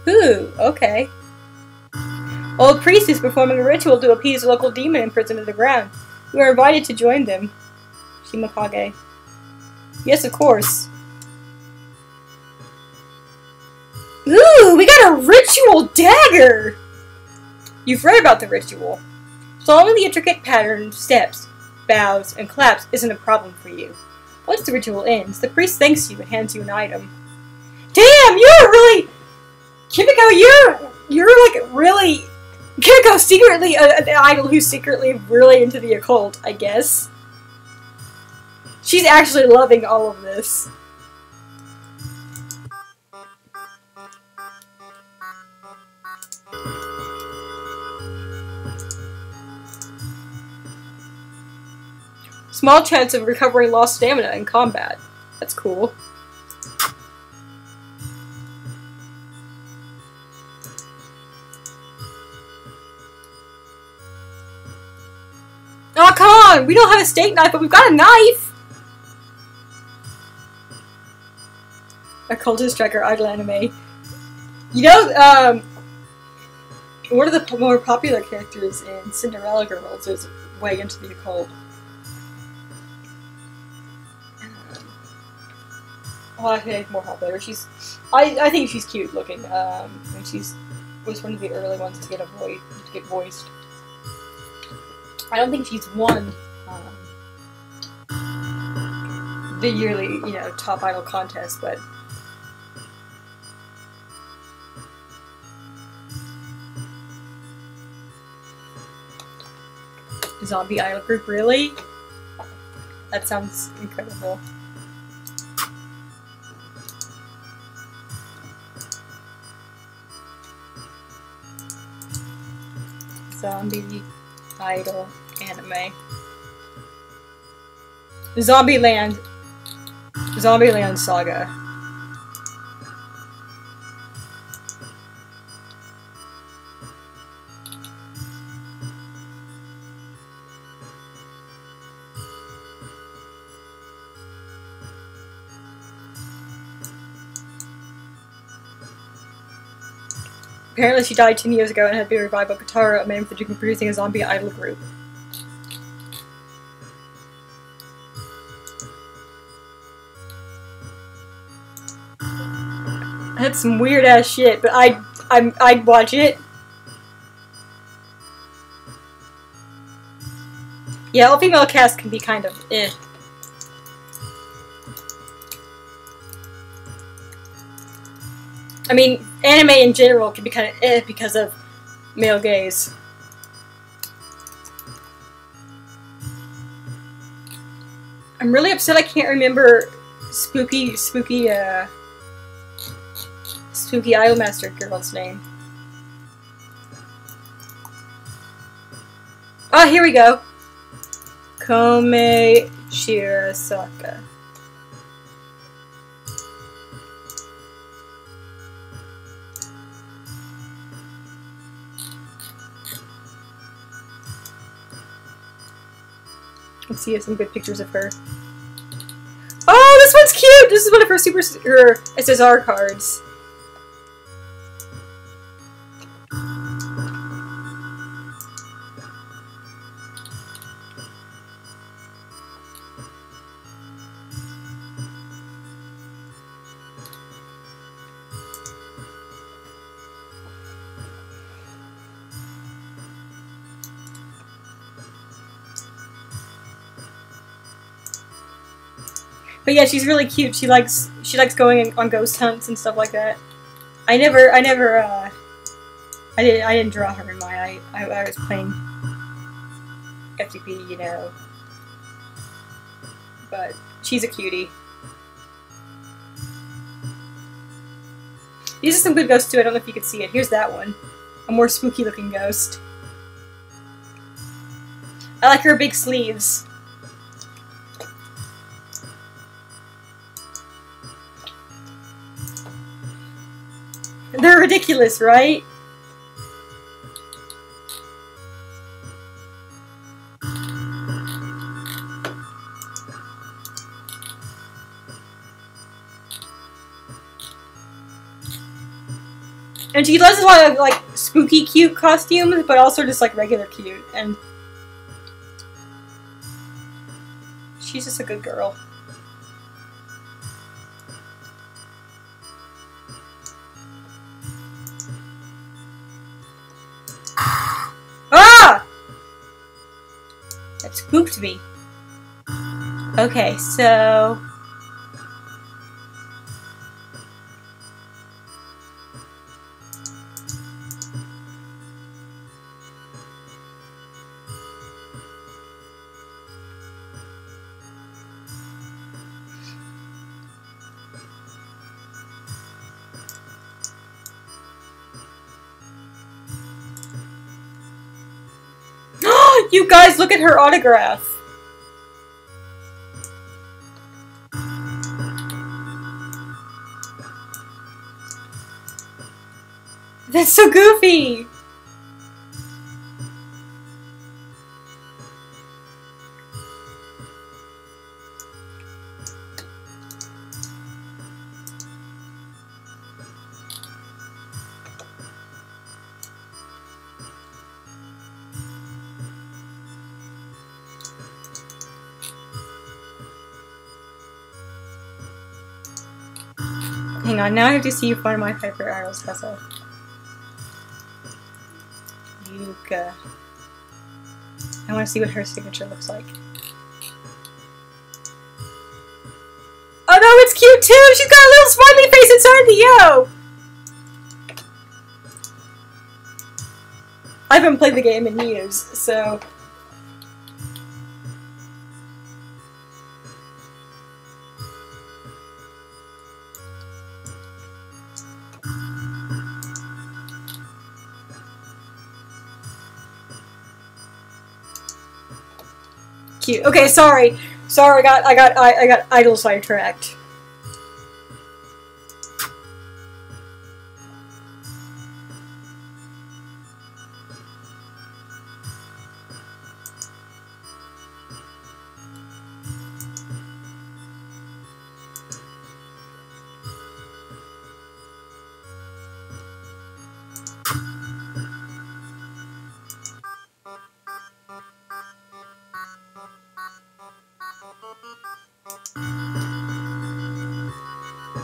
Ooh, okay. Old priest is performing a ritual to appease a local demon imprisoned in the ground. You are invited to join them. Shimakage. Yes, of course. Ooh, we got a ritual dagger! You've read about the ritual. Following the intricate pattern of steps, bows, and claps isn't a problem for you. Once the ritual ends, the priest thanks you and hands you an item. Damn, you're really... Kimiko, you're like really... Kimiko secretly an idol who's secretly really into the occult, I guess. She's actually loving all of this. Small chance of recovering lost stamina in combat. That's cool. Oh, come on! We don't have a steak knife, but we've got a knife! Occultist Striker Idol Anime. You know, one of the more popular characters in Cinderella Girls is way into the occult. Well, I think more popular. I think she's cute looking. And was one of the early ones to get voiced. I don't think she's won the yearly, top idol contest, but zombie idol group, really? That sounds incredible. Zombie idol anime. Zombieland Saga. Apparently she died 10 years ago and had been revived by Katara, a man for producing a zombie idol group. That's some weird ass shit, but I'd watch it. Yeah, all female cast can be kind of eh. I mean, anime in general can be kind of eh because of male gaze. I'm really upset I can't remember spooky Idolmaster girl's name. Ah, here we go. Kome Shirasaka. Let's see some good pictures of her. Oh, this one's cute! This is one of her SSR cards. But yeah, she's really cute. She likes going on ghost hunts and stuff like that. I didn't draw her in mine. I was playing FTP, you know. But she's a cutie. These are some good ghosts too. I don't know if you could see it. Here's that one. A more spooky looking ghost. I like her big sleeves. They're ridiculous, right? And she does a lot of, like, spooky cute costumes, but also just, like, regular cute. And she's just a good girl. Ah! That spooked me. Okay, so... You guys, look at her autograph! That's so goofy! Hang on, now I have to see if one of my favorite arrows has a Yuka. I want to see what her signature looks like. Oh no, it's cute too! She's got a little smiley face inside the yo! I haven't played the game in years, so... Cute. Okay, sorry. Sorry, I got idle sidetracked.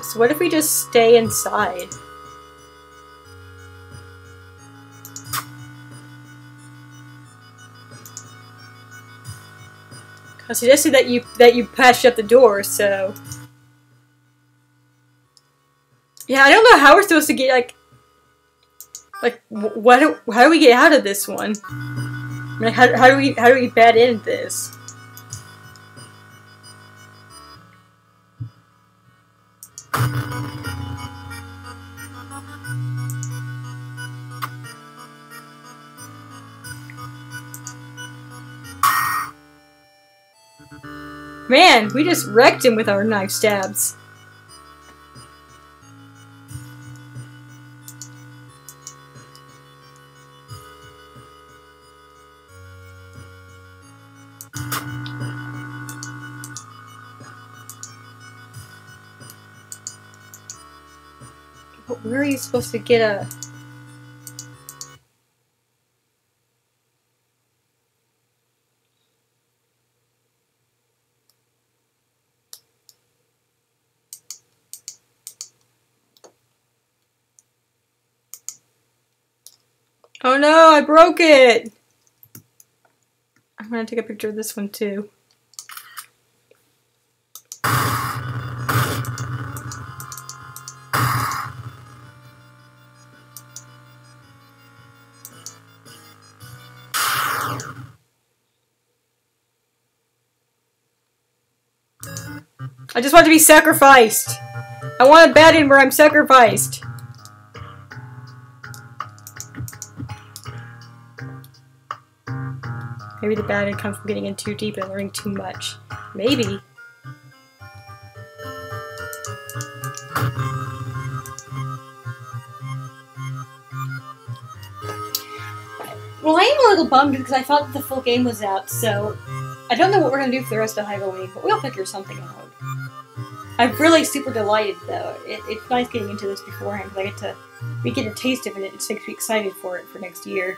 So what if we just stay inside? I suggested that you patched up the door, so yeah, I don't know how we're supposed to get how do we get out of this one? I mean, how do we bat in this? Man, we just wrecked him with our knife stabs. But where are you supposed to get a... Oh no, I broke it! I'm gonna take a picture of this one too. I just want to be sacrificed. I want a bad end where I'm sacrificed. Maybe the bad end comes from getting in too deep and learning too much. Maybe. Well, I am a little bummed because I thought that the full game was out, so I don't know what we're going to do for the rest of Hiveoween, but we'll figure something out. I'm really super delighted, though. It's nice getting into this beforehand, because we get a taste of it, and it makes me excited for it for next year.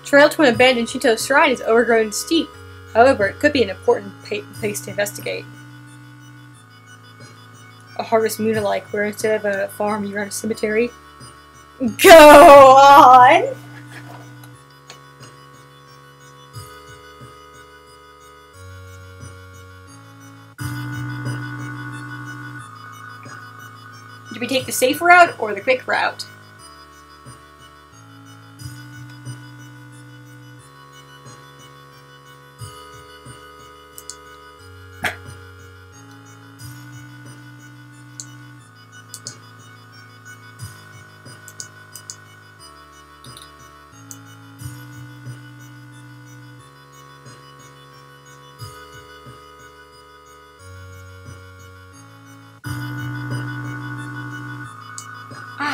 Trail to an abandoned Shinto shrine is overgrown and steep. However, it could be an important place to investigate. A harvest moon-alike, where instead of a farm, you run a cemetery. Go on! Do we take the safe route or the quick route?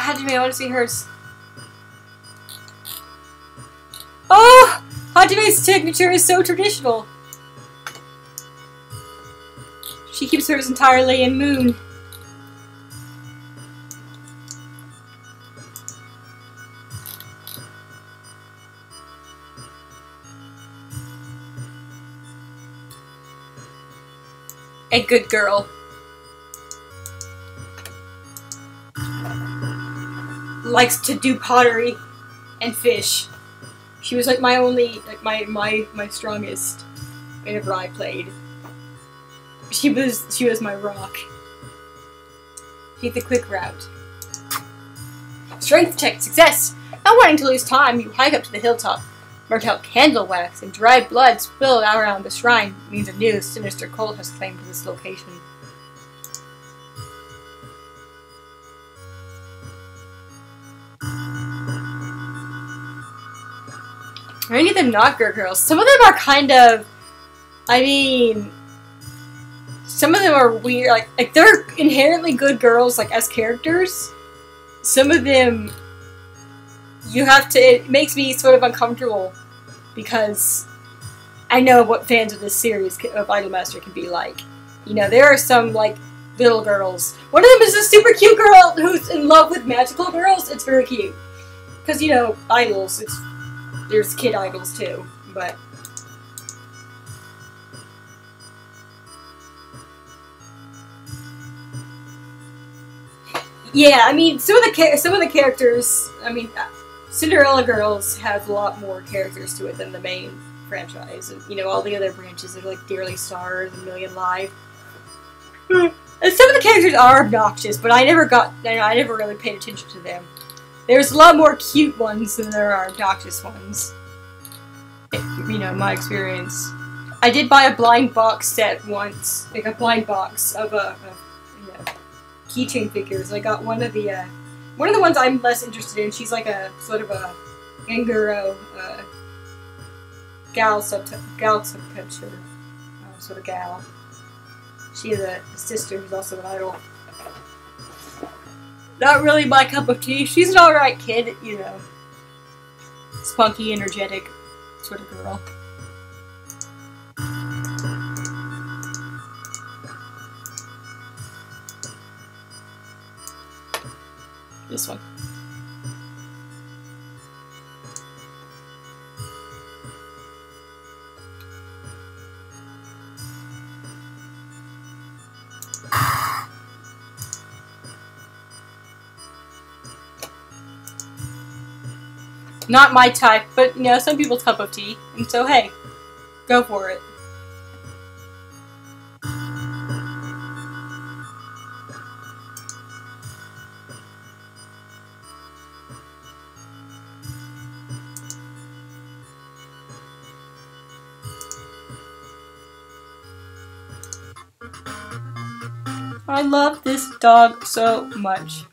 Hajime, I want to see hers. Oh! Hajime's signature is so traditional. She keeps hers entirely in moon. A good girl. Likes to do pottery and fish. She was like my only, like my strongest whenever I played. She was my rock. Take the quick route. Strength check success. Not wanting to lose time, you hike up to the hilltop. Burnt out candle wax and dried blood spilled out around the shrine means a new sinister cult has claimed this location. Are any of them not good girls? Some of them are kind of, I mean, some of them are weird, like they're inherently good girls, like as characters. Some of them, it makes me sort of uncomfortable because I know what fans of this series of Idolmaster can be like. You know, there are some, like, little girls. One of them is a super cute girl who's in love with magical girls. It's very cute. Because, you know, idols, there's kid idols too, but... Yeah, I mean, some of the characters, I mean, Cinderella Girls has a lot more characters to it than the main franchise, and, you know, all the other branches are like Dearly Stars and Million Live. And some of the characters are obnoxious, but I never really paid attention to them. There's a lot more cute ones than there are obnoxious ones. You know, my experience. I did buy a blind box set once, like a blind box of you know, keychain figures. I got one of the ones I'm less interested in. She's like a sort of a Genguro gal subculture sort of gal. She has a sister who's also an idol. Not really my cup of tea. She's an alright kid, you know. Spunky, energetic sort of girl. This one. Not my type, but, you know, some people's cup of tea. And so, hey, go for it. I love this dog so much.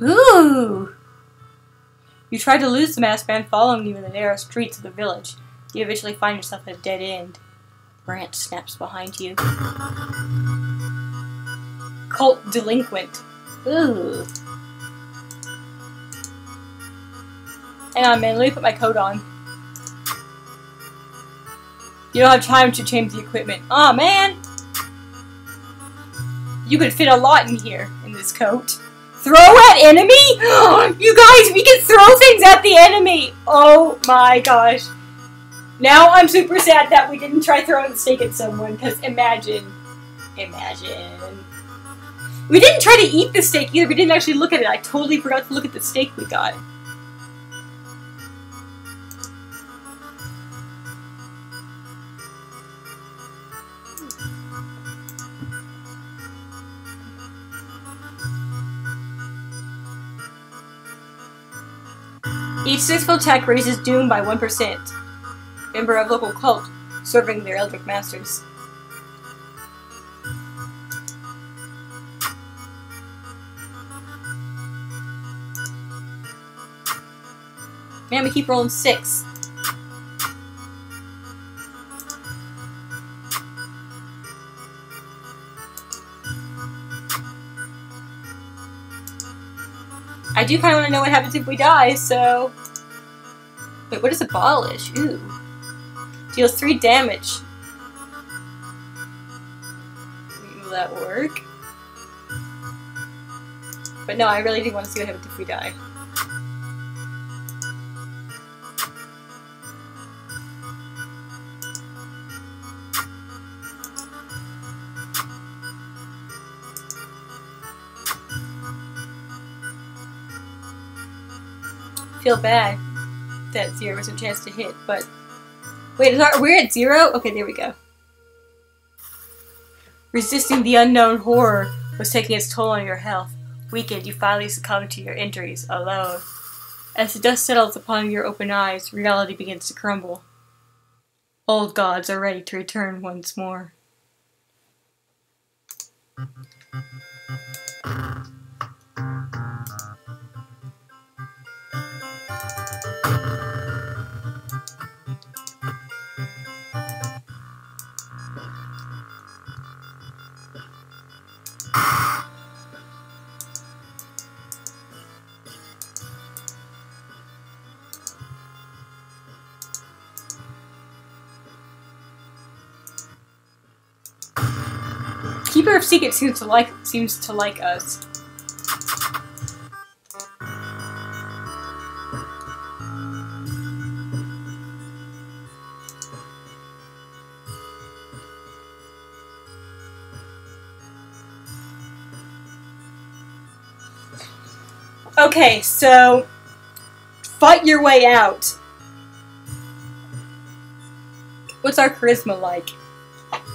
Ooh! You try to lose the masked man following you in the narrow streets of the village. You eventually find yourself at a dead end. A branch snaps behind you. Cult delinquent. Ooh. Hang on, man. Let me put my coat on. You don't have time to change the equipment. Aw, man! You could fit a lot in here, in this coat. Throw at enemy? You guys, we can throw things at the enemy! Oh my gosh. Now I'm super sad that we didn't try throwing the steak at someone, because imagine. We didn't try to eat the steak either, we didn't actually look at it. I totally forgot to look at the steak we got. Each successful attack raises doom by 1%. Member of local cult, serving their eldritch masters. Man, we keep rolling 6. I do kind of want to know what happens if we die, so... Wait, what is abolish? Ooh. Deals 3 damage. Will that work? But no, I really do want to see what happens if we die. Feel bad that 0 was a chance to hit, but wait, we're at 0? Okay, there we go. Resisting the unknown horror was taking its toll on your health. Weakened, you finally succumb to your injuries alone. As the dust settles upon your open eyes, reality begins to crumble. Old gods are ready to return once more. Keeper of Secrets seems to like us. Okay, so fight your way out. What's our charisma like?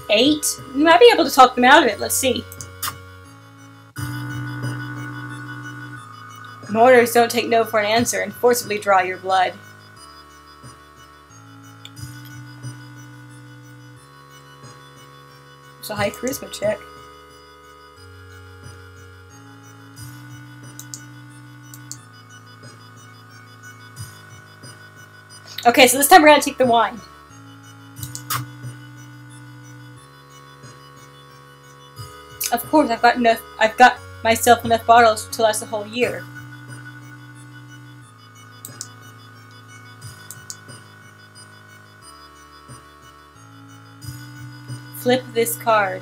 8? We might be able to talk them out of it. Let's see. Mourners don't take no for an answer and forcibly draw your blood. It's a high charisma check. Okay, so this time we're gonna take the wine. Of course, I've got myself enough bottles to last a whole year. Flip this card.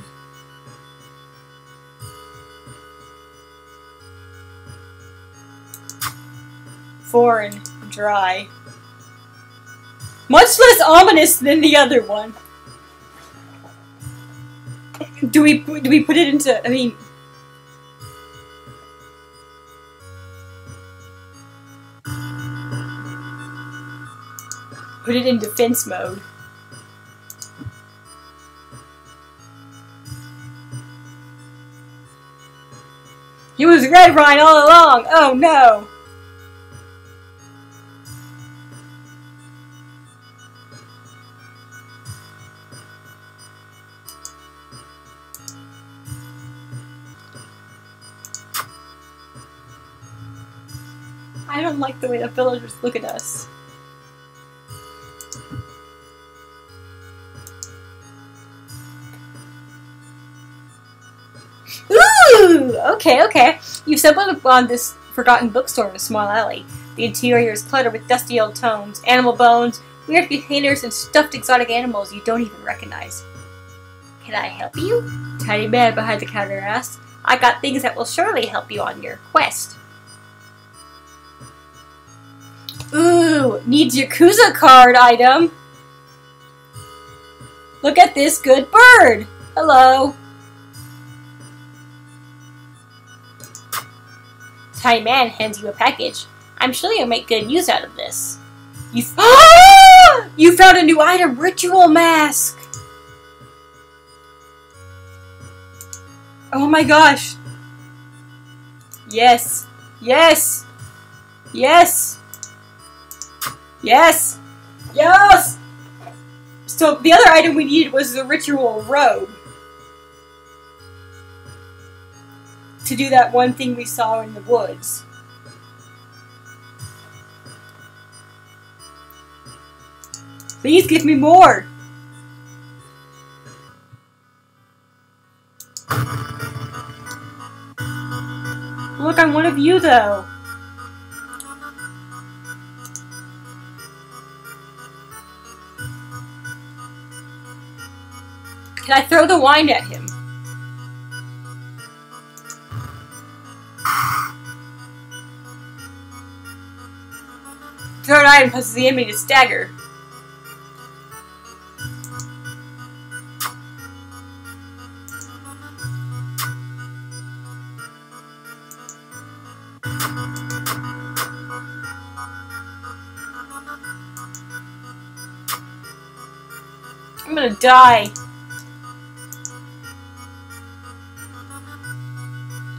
Foreign, dry. Much less ominous than the other one. Do we put it into, I mean... Put it in defense mode. He was Red Rhine all along! Oh no! I don't like the way the villagers look at us. Ooh! Okay. You've stumbled upon this forgotten bookstore in a small alley. The interior is cluttered with dusty old tomes, animal bones, weird containers, and stuffed exotic animals you don't even recognize. Can I help you? Tiny man behind the counter asked. I got things that will surely help you on your quest. Ooh, needs Yakuza card item. Look at this good bird. Hello. Tiny man hands you a package. I'm sure you'll make good use out of this. You found a new item, ritual mask. Oh my gosh. Yes. Yes. Yes. Yes! Yes! So the other item we needed was the ritual robe. To do that one thing we saw in the woods. Please give me more! Look, I'm one of you though. Can I throw the wine at him? Throw an item causes the enemy to stagger. I'm gonna die.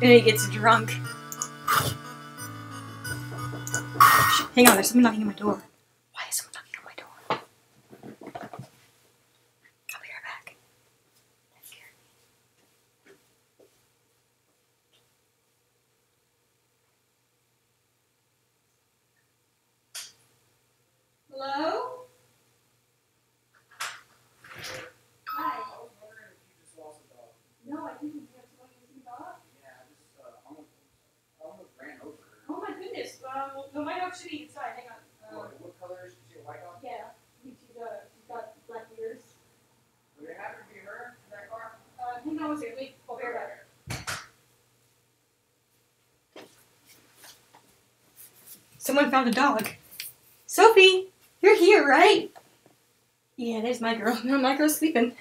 And he gets drunk. Hang on, there's someone knocking on my door. Why is someone knocking on my door? I'll be right back. That scared me. Hello? Hi. I was wondering if you just lost a dog. No, I didn't. You have someone missing dog? Yeah, I almost ran over her. Oh my goodness. No, my dog should be inside. Hang on. What color is she? A white dog? Yeah. She's got black ears. Would it happen to be her in that car? Hang on one second. Wait, I'll be right back. Someone found a dog. Sophie, you're here, right? Yeah, there's my girl. No, my girl's sleeping.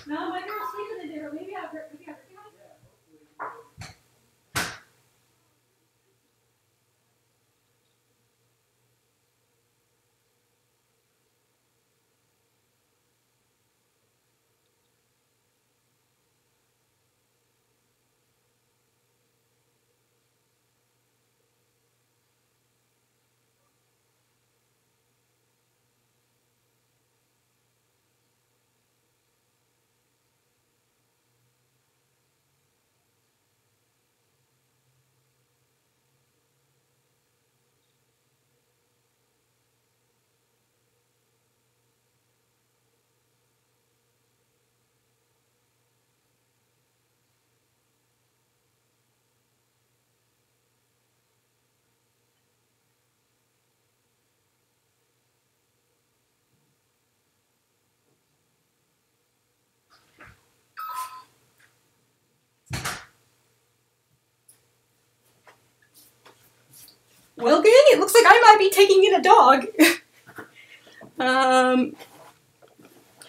No, my girl's sleeping in there. Maybe I'll her. Maybe I'll her. Yeah, hopefully. Well, gang, it looks like I might be taking in a dog.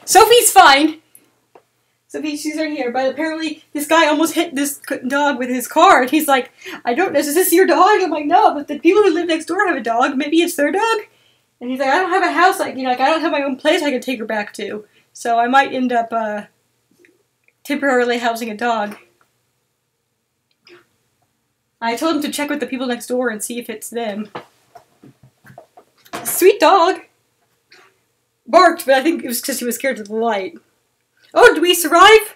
Sophie's fine. Sophie, she's right here. But apparently, this guy almost hit this dog with his car. And he's like, I don't know, is this your dog? I'm like, no, but the people who live next door have a dog. Maybe it's their dog. And he's like, I don't have a house. Like, I don't have my own place I can take her back to. So I might end up temporarily housing a dog. I told him to check with the people next door and see if it's them. Sweet dog. Barked, but I think it was because he was scared of the light. Oh, do we survive?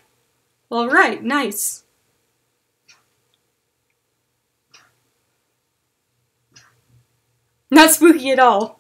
All right, nice. Not spooky at all.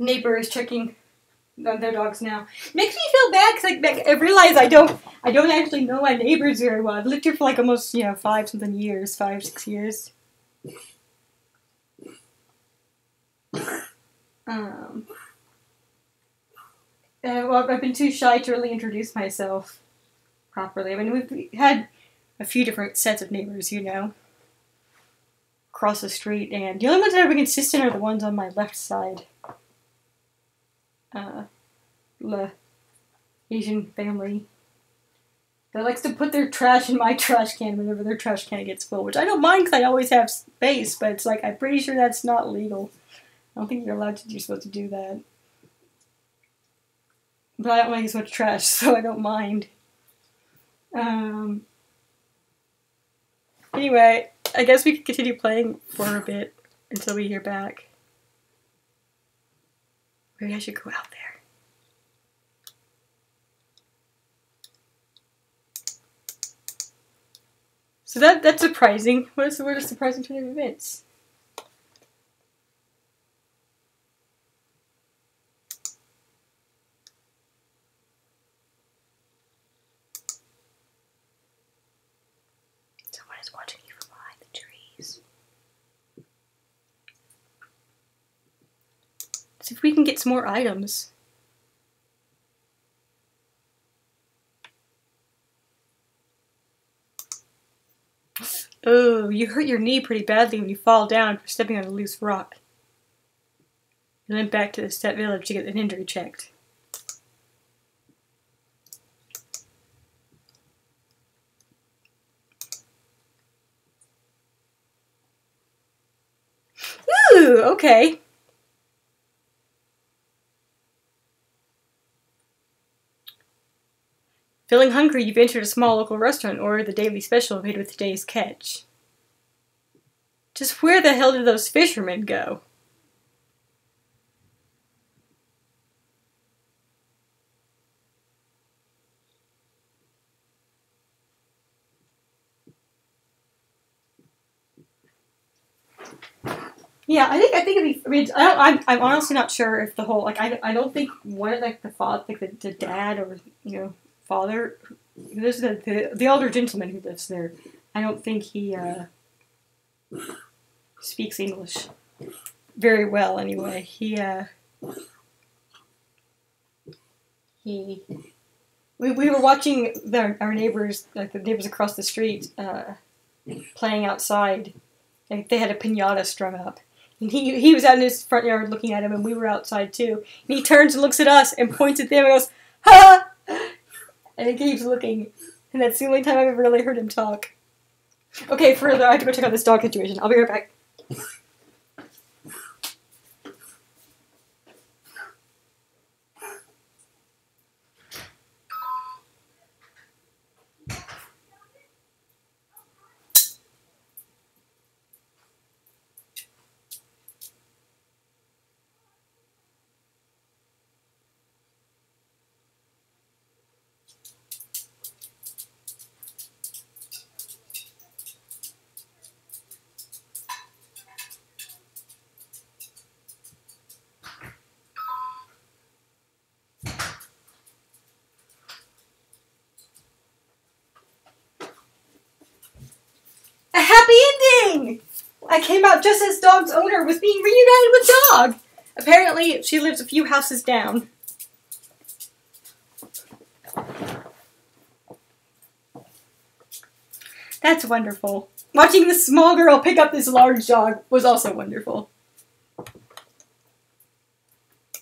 Neighbor is checking on their dogs now. Makes me feel bad because I realize I don't actually know my neighbors very well. I've lived here for like almost 5 years, 6 years. Well, I've been too shy to really introduce myself properly. I mean, we've had a few different sets of neighbors, across the street, and the only ones that have been consistent are the ones on my left side. The Asian family that likes to put their trash in my trash can whenever their trash can gets full, which I don't mind because I always have space, but it's like, I'm pretty sure that's not legal. I don't think you're supposed to do that. But I don't make as much trash, so I don't mind. Anyway, I guess we can continue playing for a bit until we hear back. Maybe I should go out there. So that's surprising. What is the word of surprising turn of events? Someone is watching you from behind the trees. See if we can get some more items. Oh, you hurt your knee pretty badly when you fall down for stepping on a loose rock. You went back to the Step Village to get an injury checked. Ooh, okay. Feeling hungry, you've entered a small local restaurant and ordered the daily special made with today's catch. Just where the hell did those fishermen go? Yeah, I think it'd be. I mean, I'm honestly not sure if the whole I don't think the father, the dad or father. There's the older gentleman who lives there. I don't think he speaks English very well. Anyway, we were watching our neighbors, like the neighbors across the street, playing outside. Like they had a piñata strung up. And he was out in his front yard looking at him, and we were outside too. And he turns and looks at us and points at them and goes, "Ha!" And he keeps looking. And that's the only time I've ever really heard him talk. Okay, further, I have to go check out this dog situation. I'll be right back. darling! I came out just as Dog's owner was being reunited with Dog. Apparently, she lives a few houses down. That's wonderful. Watching this small girl pick up this large dog was also wonderful.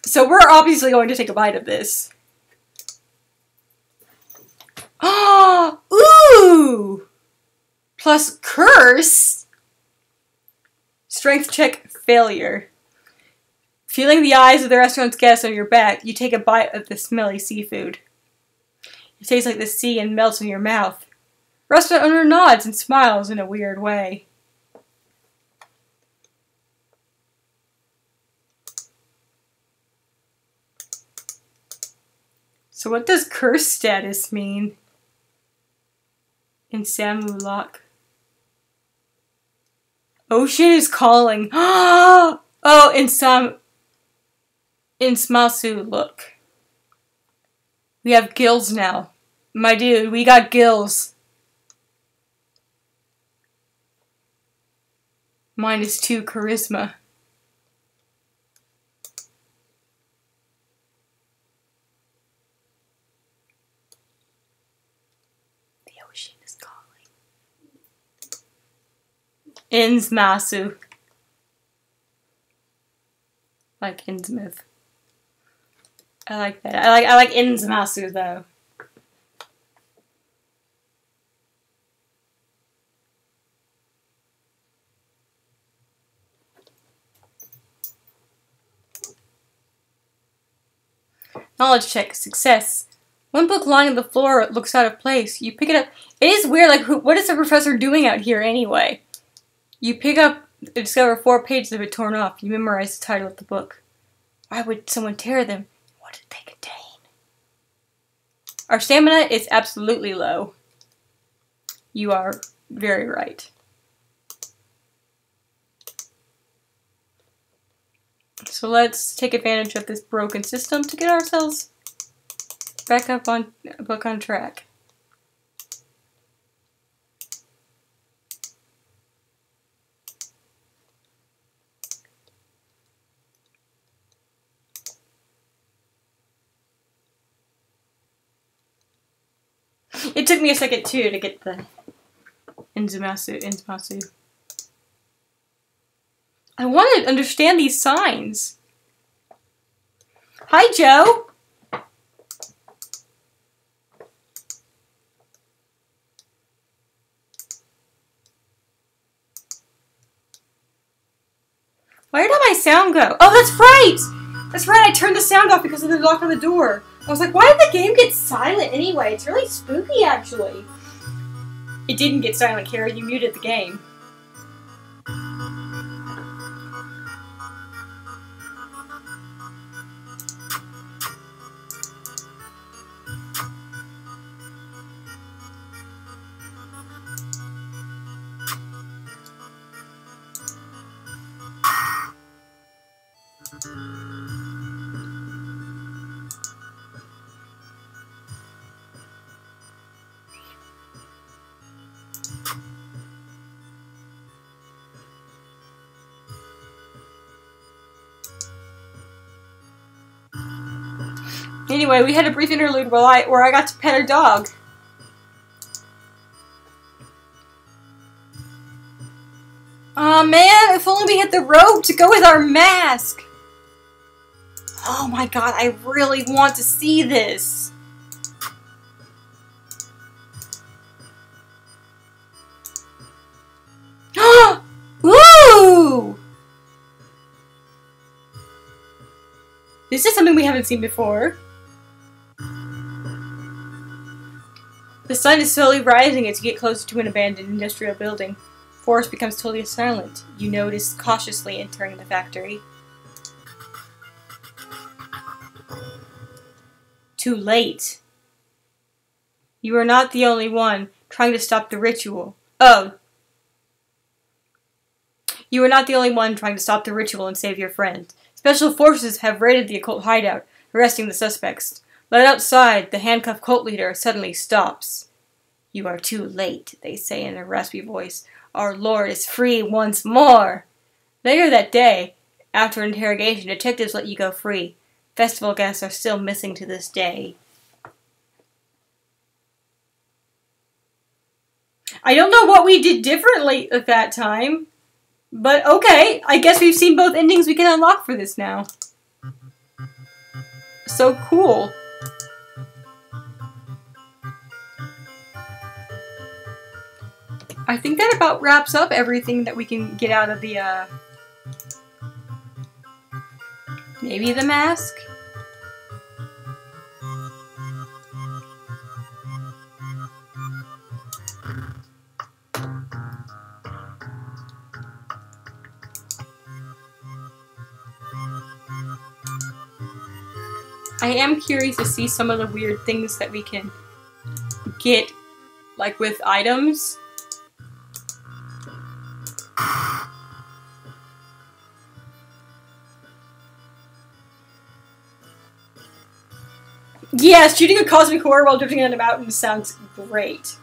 So we're obviously going to take a bite of this. Oh, ooh! Plus curse. Strength check failure. Feeling the eyes of the restaurant's guests on your back, you take a bite of the smelly seafood. It tastes like the sea and melts in your mouth. Restaurant owner nods and smiles in a weird way. So what does curse status mean? In Samulak. Ocean is calling. Oh, in Smasu, look. We have gills now. My dude, we got gills. -2 charisma. The ocean is calling. Innsmasu. Like Innsmouth. I like that. I like Innsmasu though. Knowledge check. Success. One book lying on the floor looks out of place. You pick it up. It is weird, like, what is the professor doing out here anyway? You pick up and discover 4 pages of it torn off. You memorize the title of the book. Why would someone tear them? What did they contain? Our stamina is absolutely low. You are very right. So let's take advantage of this broken system to get ourselves back on track. It took me a second too to get the Innsmasu. I want to understand these signs. Hi, Joe. Where did my sound go? Oh, that's right! That's right, I turned the sound off because of the lock on the door. I was like, why did the game get silent anyway? It's really spooky, actually. It didn't get silent, Kara. You muted the game. Anyway, we had a brief interlude where I got to pet a dog. Aw, man, if only we had the rope to go with our mask. Oh my god, I really want to see this. Woo! This is something we haven't seen before. The sun is slowly rising as you get closer to an abandoned industrial building. Forest becomes totally silent. You notice cautiously entering the factory. Too late. You are not the only one trying to stop the ritual. Oh. You are not the only one trying to stop the ritual and save your friend. Special forces have raided the occult hideout, arresting the suspects. Led outside, the handcuffed cult leader suddenly stops. You are too late, they say in a raspy voice. Our Lord is free once more. Later that day, after interrogation, detectives let you go free. Festival guests are still missing to this day. I don't know what we did differently at that time, but okay. I guess we've seen both endings we can unlock for this now. So cool. I think that about wraps up everything that we can get out of the, maybe the mask? I am curious to see some of the weird things that we can get, like with items. Yeah, shooting a cosmic horror while drifting on a mountain sounds great.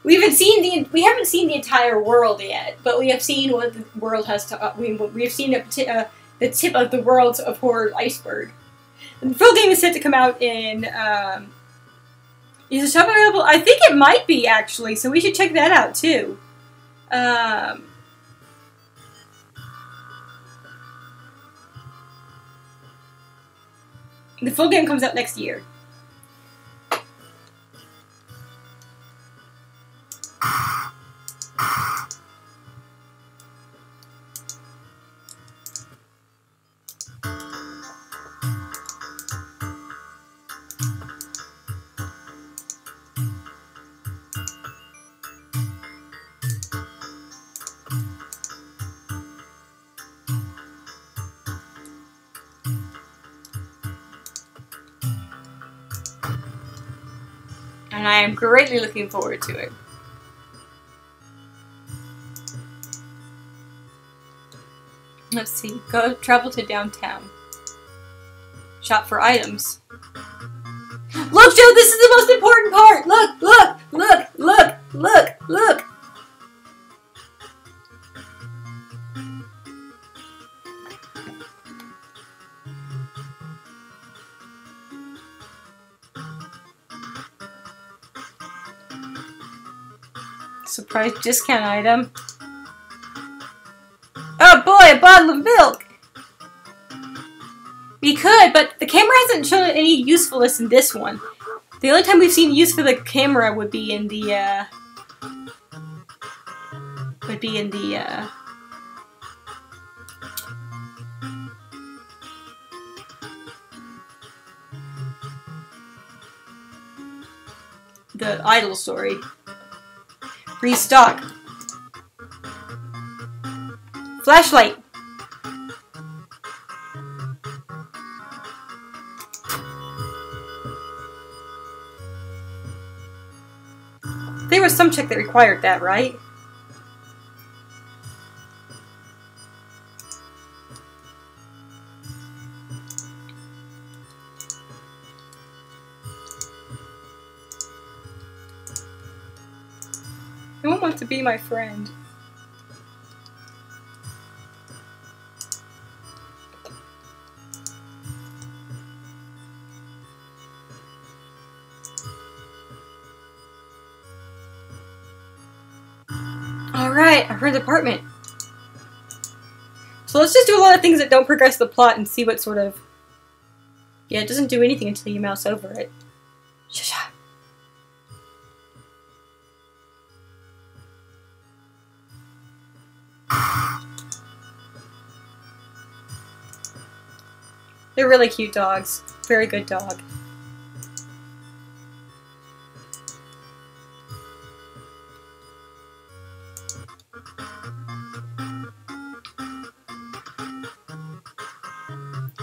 We haven't seen the entire world yet, but we have seen what the world has to. We have seen the tip of the world of horror iceberg. And the full game is set to come out in. Is the shop available? I think it might be actually, so we should check that out too. The full game comes out next year. And I am greatly looking forward to it. Let's see. Travel to downtown. Shop for items. Look, Joe, this is the most important part! Look, look, look, look, look, look! Surprise discount item. Oh boy, a bottle of milk! We could, but the camera hasn't shown any usefulness in this one. The only time we've seen use for the camera would be in the, the idol story. Restock. Flashlight. There was some check that required that, right? No one wants to be my friend. Alright, our friend's apartment. So let's just do a lot of things that don't progress the plot and see what sort of... Yeah, it doesn't do anything until you mouse over it. Shh. They're really cute dogs. Very good dog.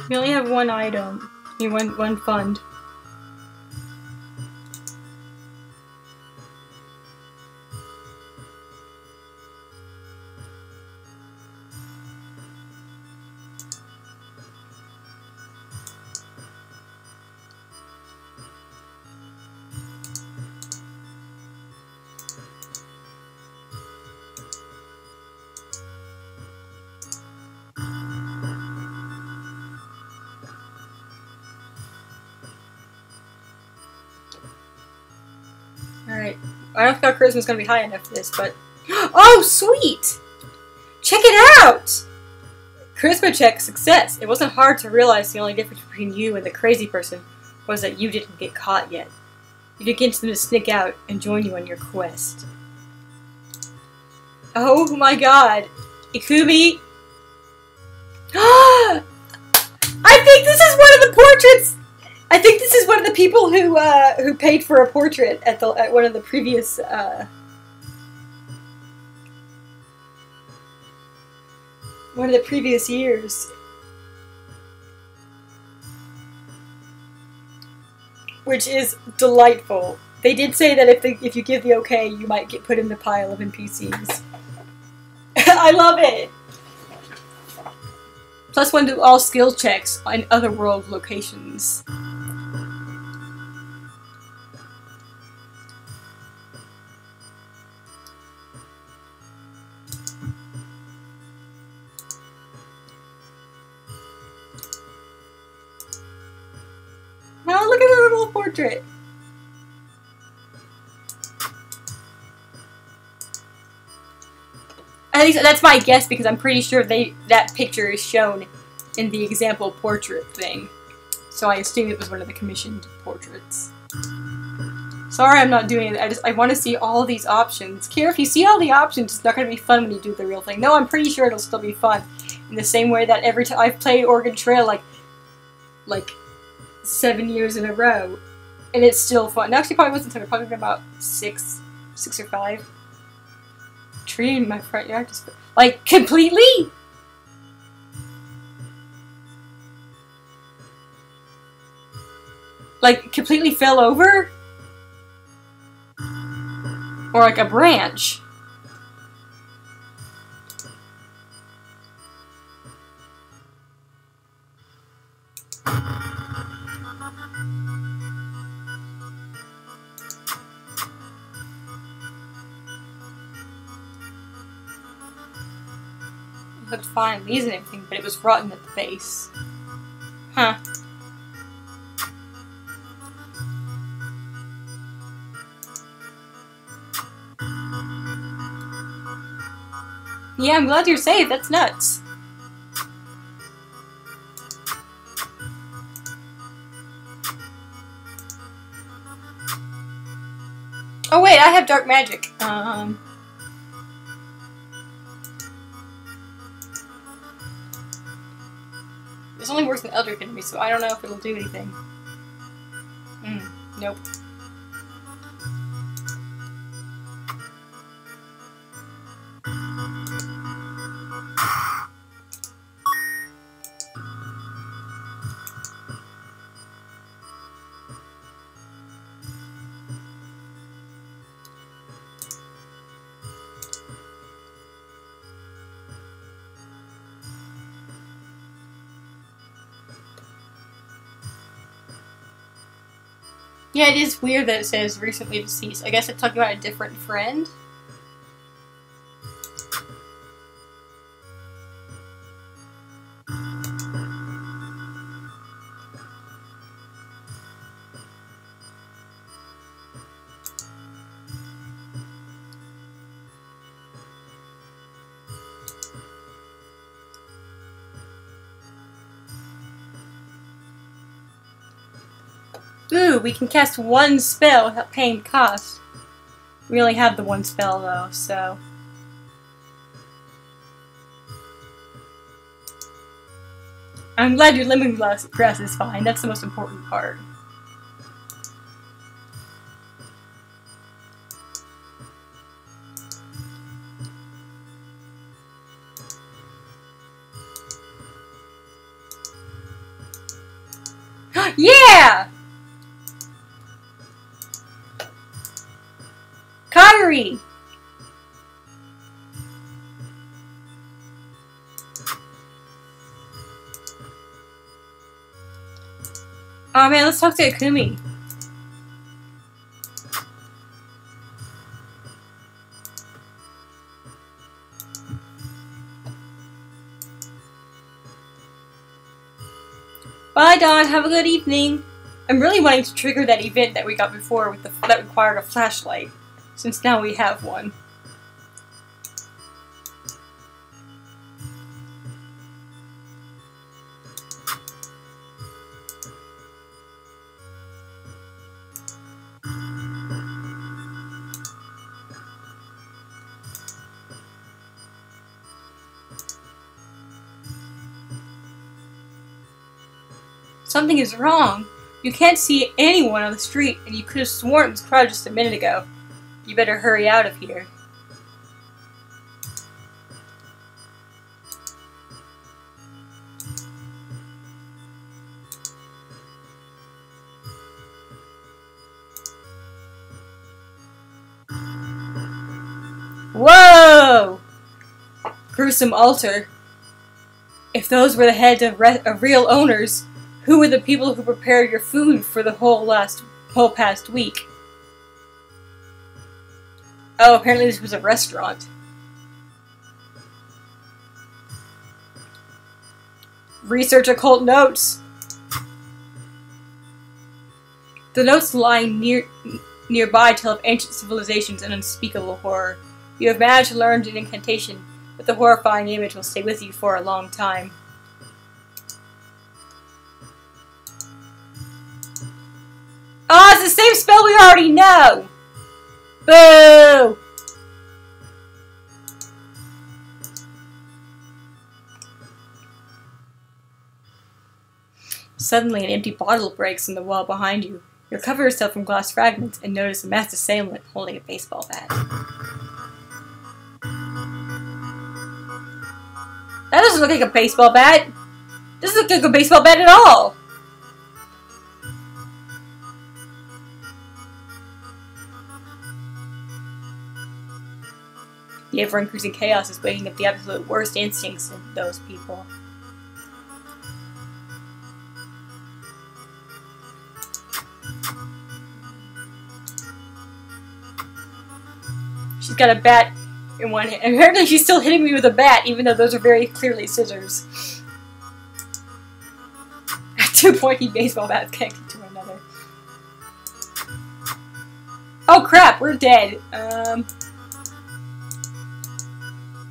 We only have one item. One fund. I don't think our charisma's gonna be high enough for this, but... Oh, sweet! Check it out! Charisma check success. It wasn't hard to realize the only difference between you and the crazy person was that you didn't get caught yet. You could get them to sneak out and join you on your quest. Oh my god. Ikumi! I think this is one of the portraits! I think this is one of the people who paid for a portrait at one of the previous years. Which is delightful. They did say that if you give the okay, you might get put in the pile of NPCs. I love it! +1 to all skill checks on otherworld locations. Now look at her little portrait. At least that's my guess because I'm pretty sure that picture is shown in the example portrait thing. So I assume it was one of the commissioned portraits. Sorry I'm not doing it. I want to see all these options. Kira, if you see all the options, it's not going to be fun when you do the real thing. No, I'm pretty sure it'll still be fun. In the same way that every time I've played Oregon Trail like 7 years in a row. And it's still fun. No, actually probably wasn't 7, probably been about 6 or 5. Tree in my front yard just like completely? Like completely fell over? Or like a branch? Looked fine, leaves and everything, but it was rotten at the base. Huh. Yeah, I'm glad you're safe. That's nuts. Oh wait, I have dark magic. It's only worse than Eldritch Enemy, so I don't know if it'll do anything. Nope. Yeah, it is weird that it says recently deceased. I guess it's talking about a different friend. Ooh, we can cast one spell without paying cost. We only have the one spell though, so... I'm glad your lemongrass is fine. That's the most important part. Yeah! Kyrie! Oh man, let's talk to Ikumi. Bye, Dawn. Have a good evening. I'm really wanting to trigger that event that we got before with that required a flashlight. since now we have one. Something is wrong. You can't see anyone on the street, and you could have sworn it was crowded just a minute ago. You better hurry out of here. Whoa! Gruesome altar. If those were the heads of real owners, who were the people who prepared your food for the whole past week? Oh, apparently this was a restaurant. Research occult notes. The notes lying nearby tell of ancient civilizations and unspeakable horror. You have managed to learn an incantation, but the horrifying image will stay with you for a long time. Oh, it's the same spell we already know! Boo! Suddenly, an empty bottle breaks in the wall behind you. You recover yourself from glass fragments and notice a masked assailant holding a baseball bat. That doesn't look like a baseball bat! Doesn't look like a baseball bat at all! The ever-increasing chaos is waking up the absolute worst instincts in those people. She's got a bat in one hand. And apparently she's still hitting me with a bat, even though those are very clearly scissors. Two pointy baseball bats connected to another. Oh crap, we're dead.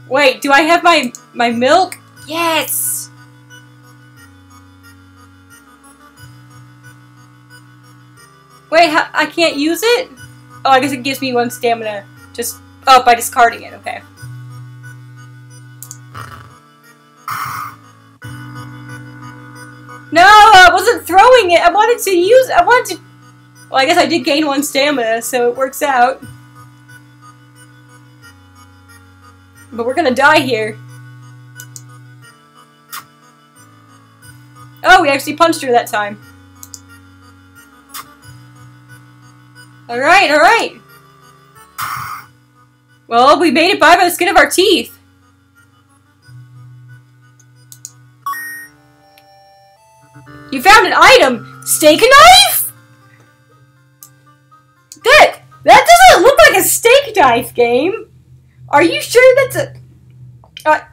Wait, do I have my milk? Yes! Wait, I can't use it? Oh, I guess it gives me one stamina. Just, oh, by discarding it, okay. No, I wasn't throwing it! I wanted to well, I guess I did gain one stamina, so it works out. But we're gonna die here. Oh, we actually punched her that time. Alright, alright. Well, we made it by the skin of our teeth. You found an item! Steak knife?! That doesn't look like a steak knife, game! Are you sure that's a...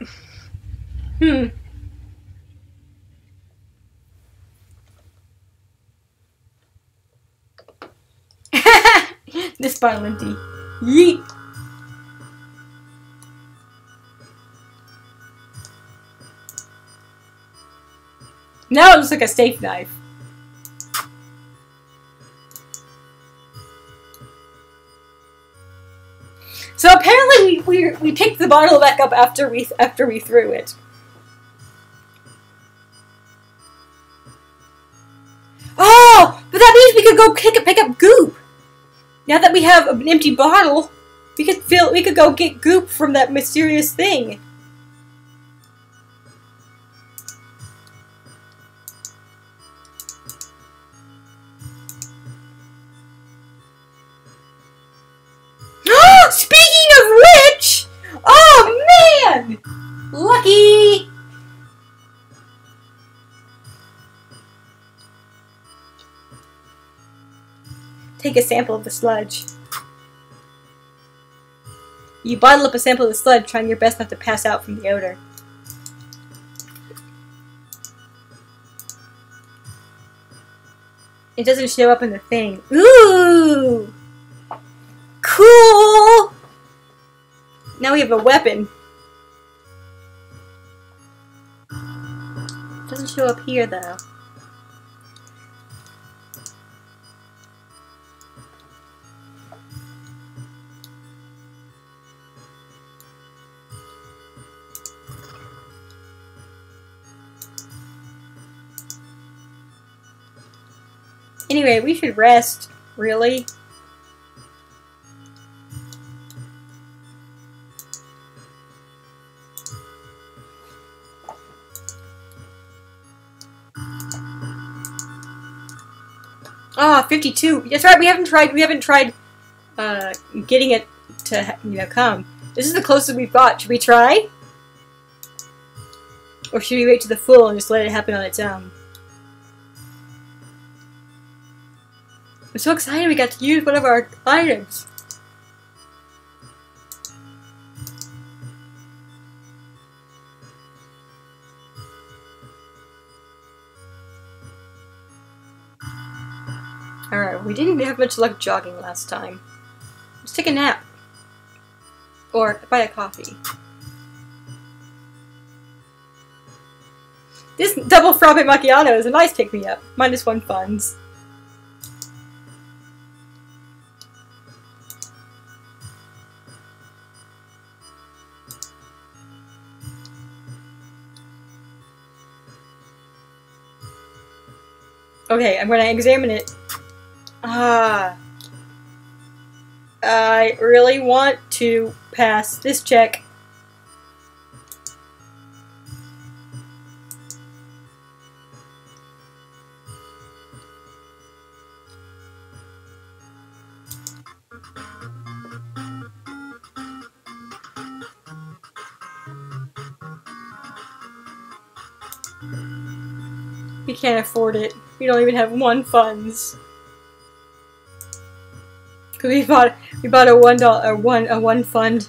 This bottle empty. Yeet! Now it looks like a steak knife. So apparently we picked the bottle back up after we threw it. Oh, but that means we could go pick up goop. Now that we have an empty bottle, we could go get goop from that mysterious thing. Speaking of which, oh man, lucky. Take a sample of the sludge. You bottle up a sample of the sludge, trying your best not to pass out from the odor. It doesn't show up in the thing. Ooh! Cool! Now we have a weapon. Doesn't show up here though. Anyway, we should rest, really. Ah, 52. That's right. We haven't tried getting it to, come. This is the closest we've got. Should we try? Or should we wait to the full and just let it happen on its own? I'm so excited we got to use one of our items. Alright, we didn't have much luck jogging last time. Let's take a nap. Or buy a coffee. This double frappe macchiato is a nice pick-me-up. -1 funds. Okay, I'm gonna examine it. I really want to pass this check. We can't afford it. We don't even have 1 funds. Cause we bought a $1 fund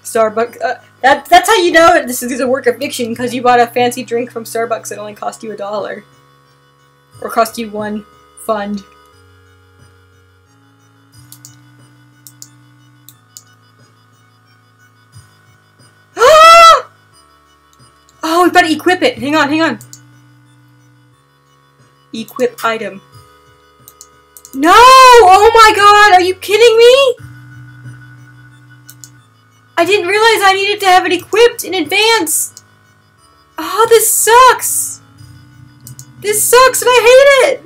Starbucks. That's how you know this is a work of fiction, because you bought a fancy drink from Starbucks that only cost you $1, or cost you 1 fund. Oh, we better equip it. Hang on. Equip item. No! Oh my god, are you kidding me? I didn't realize I needed to have it equipped in advance. Oh, this sucks. This sucks and I hate it.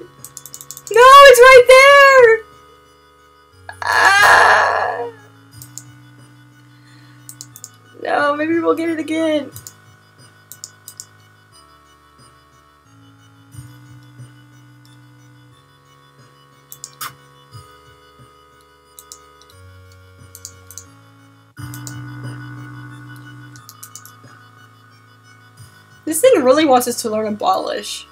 No, it's right there. Ah. No, maybe we'll get it again. This thing really wants us to learn Abolish.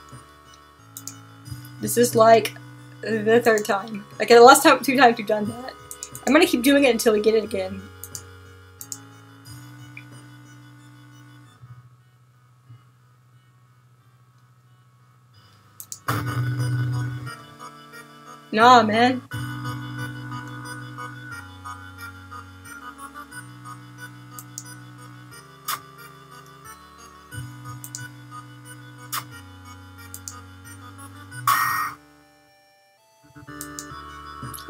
This is like the 3rd time. Like the last 2 times we've done that. I'm gonna keep doing it until we get it again. Nah, man.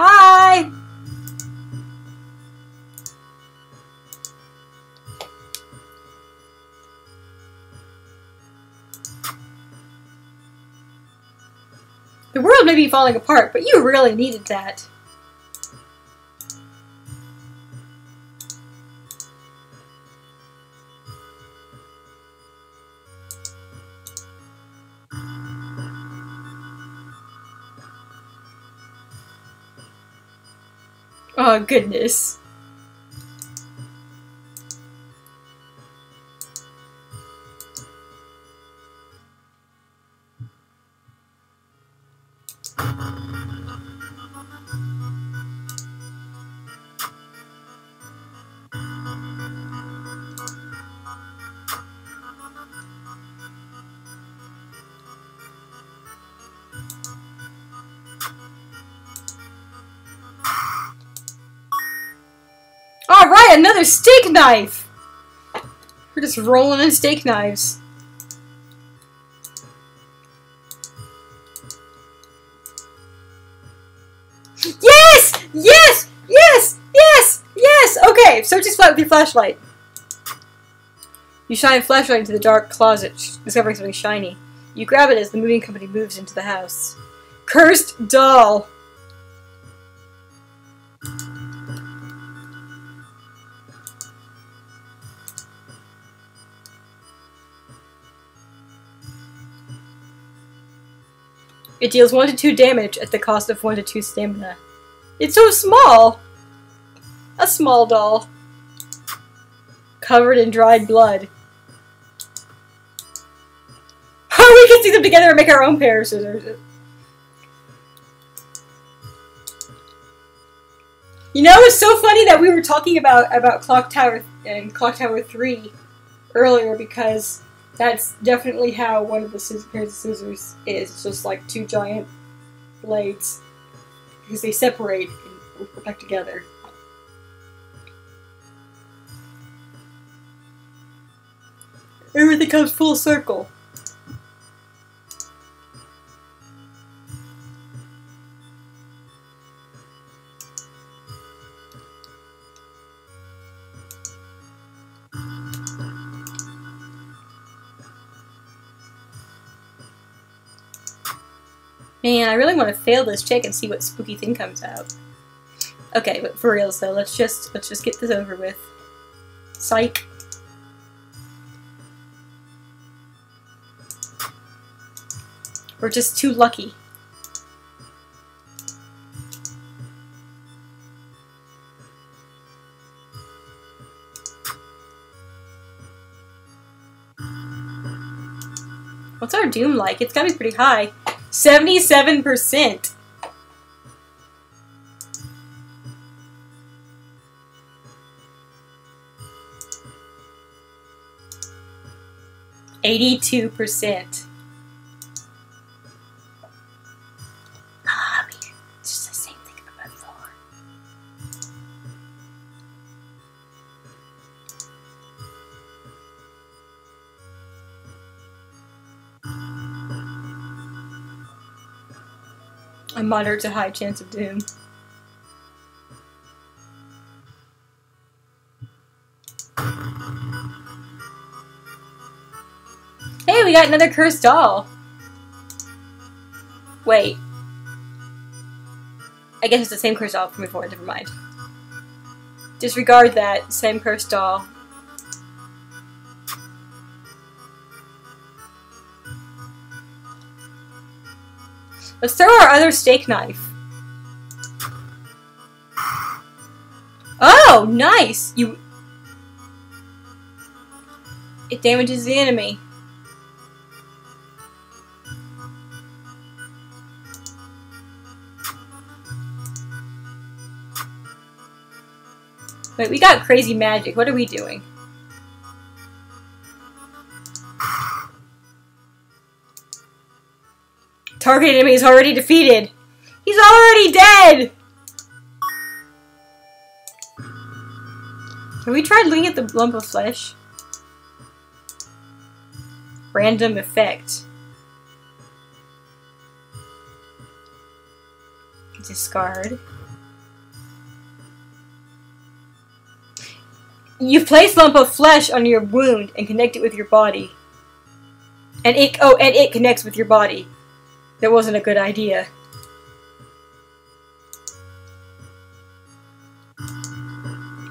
Hi! The world may be falling apart, but you really needed that. Oh, goodness. Yeah, another steak knife! We're just rolling in steak knives. Yes! Yes! Yes! Yes! Yes! Okay, search this flat with your flashlight. You shine a flashlight into the dark closet, discovering something shiny. You grab it as the moving company moves into the house. Cursed doll! It deals 1 to 2 damage at the cost of 1 to 2 stamina. It's so small! A small doll. Covered in dried blood. Oh, we can stick them together and make our own pair of scissors. You know, it's so funny that we were talking about Clock Tower and Clock Tower 3 earlier, because that's definitely how one of the pairs of scissors is. It's just like 2 giant blades. Because they separate and put back together. Everything comes full circle. Man, I really want to fail this check and see what spooky thing comes out. Okay, but for reals though, let's just get this over with. Psych. We're just too lucky. What's our doom like? It's gotta be pretty high. 77%! %82%. It's just the same thing from before. A moderate to high chance of doom. Hey, we got another cursed doll. Wait. I guess it's the same cursed doll from before, never mind. Disregard that, same cursed doll. Let's throw our other steak knife. Oh, nice! It damages the enemy. Wait, we got crazy magic. What are we doing? Target enemy is already defeated. He's already dead! Have we tried looking at the lump of flesh? Random effect. Discard. You've placed lump of flesh on your wound and connect it with your body. And it connects with your body. That wasn't a good idea.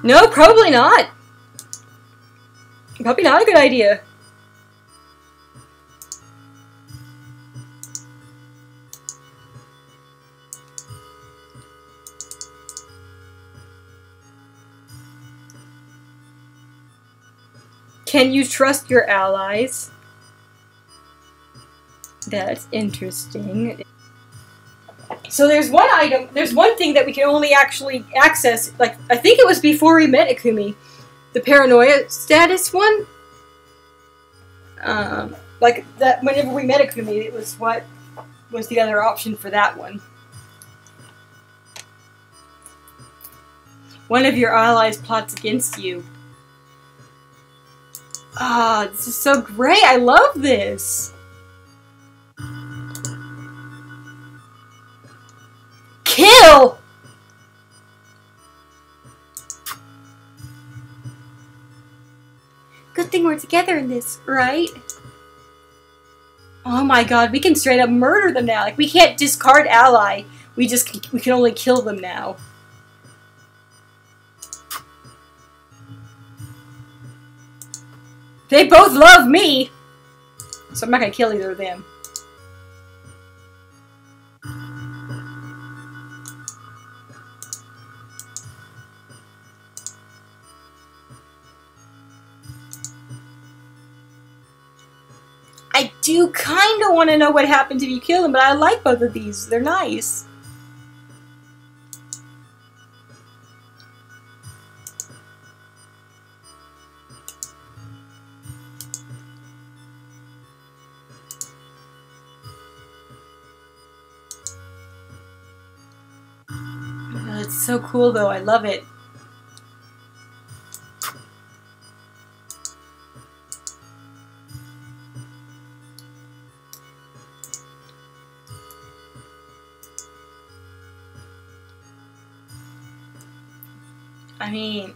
No, probably not. Probably not a good idea. Can you trust your allies? That's interesting. So there's one item, there's one thing that we can only actually access, like, I think it was before we met Ikumi. The paranoia status one? Like, that whenever we met Ikumi, it was what was the other option for that one. One of your allies plots against you. Ah, this is so great. I love this. Kill! Good thing we're together in this, right? Oh my god, we can straight up murder them now. Like, we can't discard ally. We can only kill them now. They both love me! So I'm not gonna kill either of them. I do kind of want to know what happens if you kill them, but I like both of these. They're nice. Oh, it's so cool, though. I love it. I mean,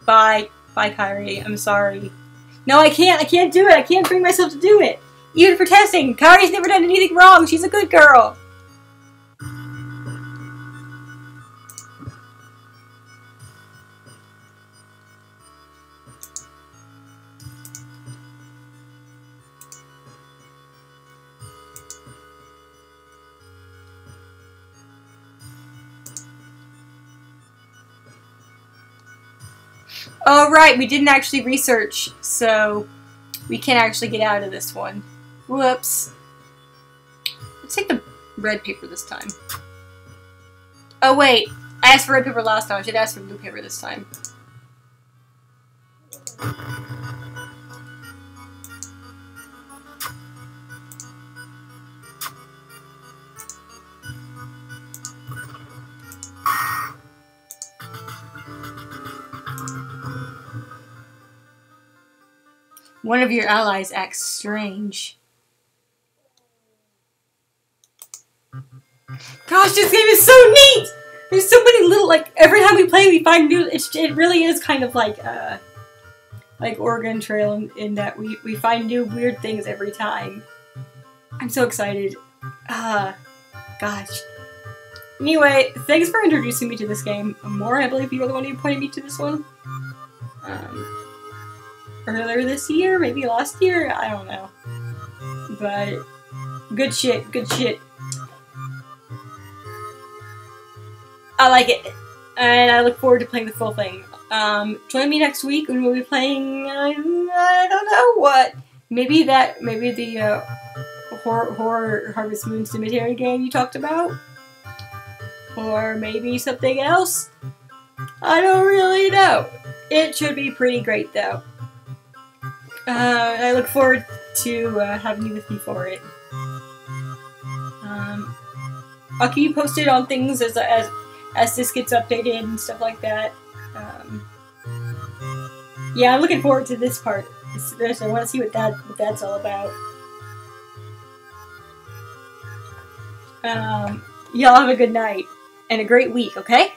bye, Kyrie. I'm sorry. No, I can't do it. I can't bring myself to do it. Even for testing, Kyrie's never done anything wrong. She's a good girl. Oh, right, we didn't actually research, so we can't actually get out of this one. Whoops. Let's take the red paper this time. Oh, wait. I asked for red paper last time. I should ask for blue paper this time. One of your allies acts strange. Gosh, this game is so neat! There's so many little, like, every time we play we find new, it really is kind of like Oregon Trail in that we find new weird things every time. I'm so excited. Gosh. Anyway, thanks for introducing me to this game. More, I believe you were the one who pointed me to this one. Earlier this year, maybe last year, I don't know. But good shit, good shit. I like it, and I look forward to playing the full thing. Join me next week when we'll be playing. I don't know what. Maybe the horror Harvest Moon Cemetery game you talked about, or maybe something else. I don't really know. It should be pretty great though. I look forward to having you with me for it. I'll keep you posted on things as this gets updated and stuff like that. Yeah, I'm looking forward to this part. I want to see what that's all about. Y'all have a good night and a great week, okay?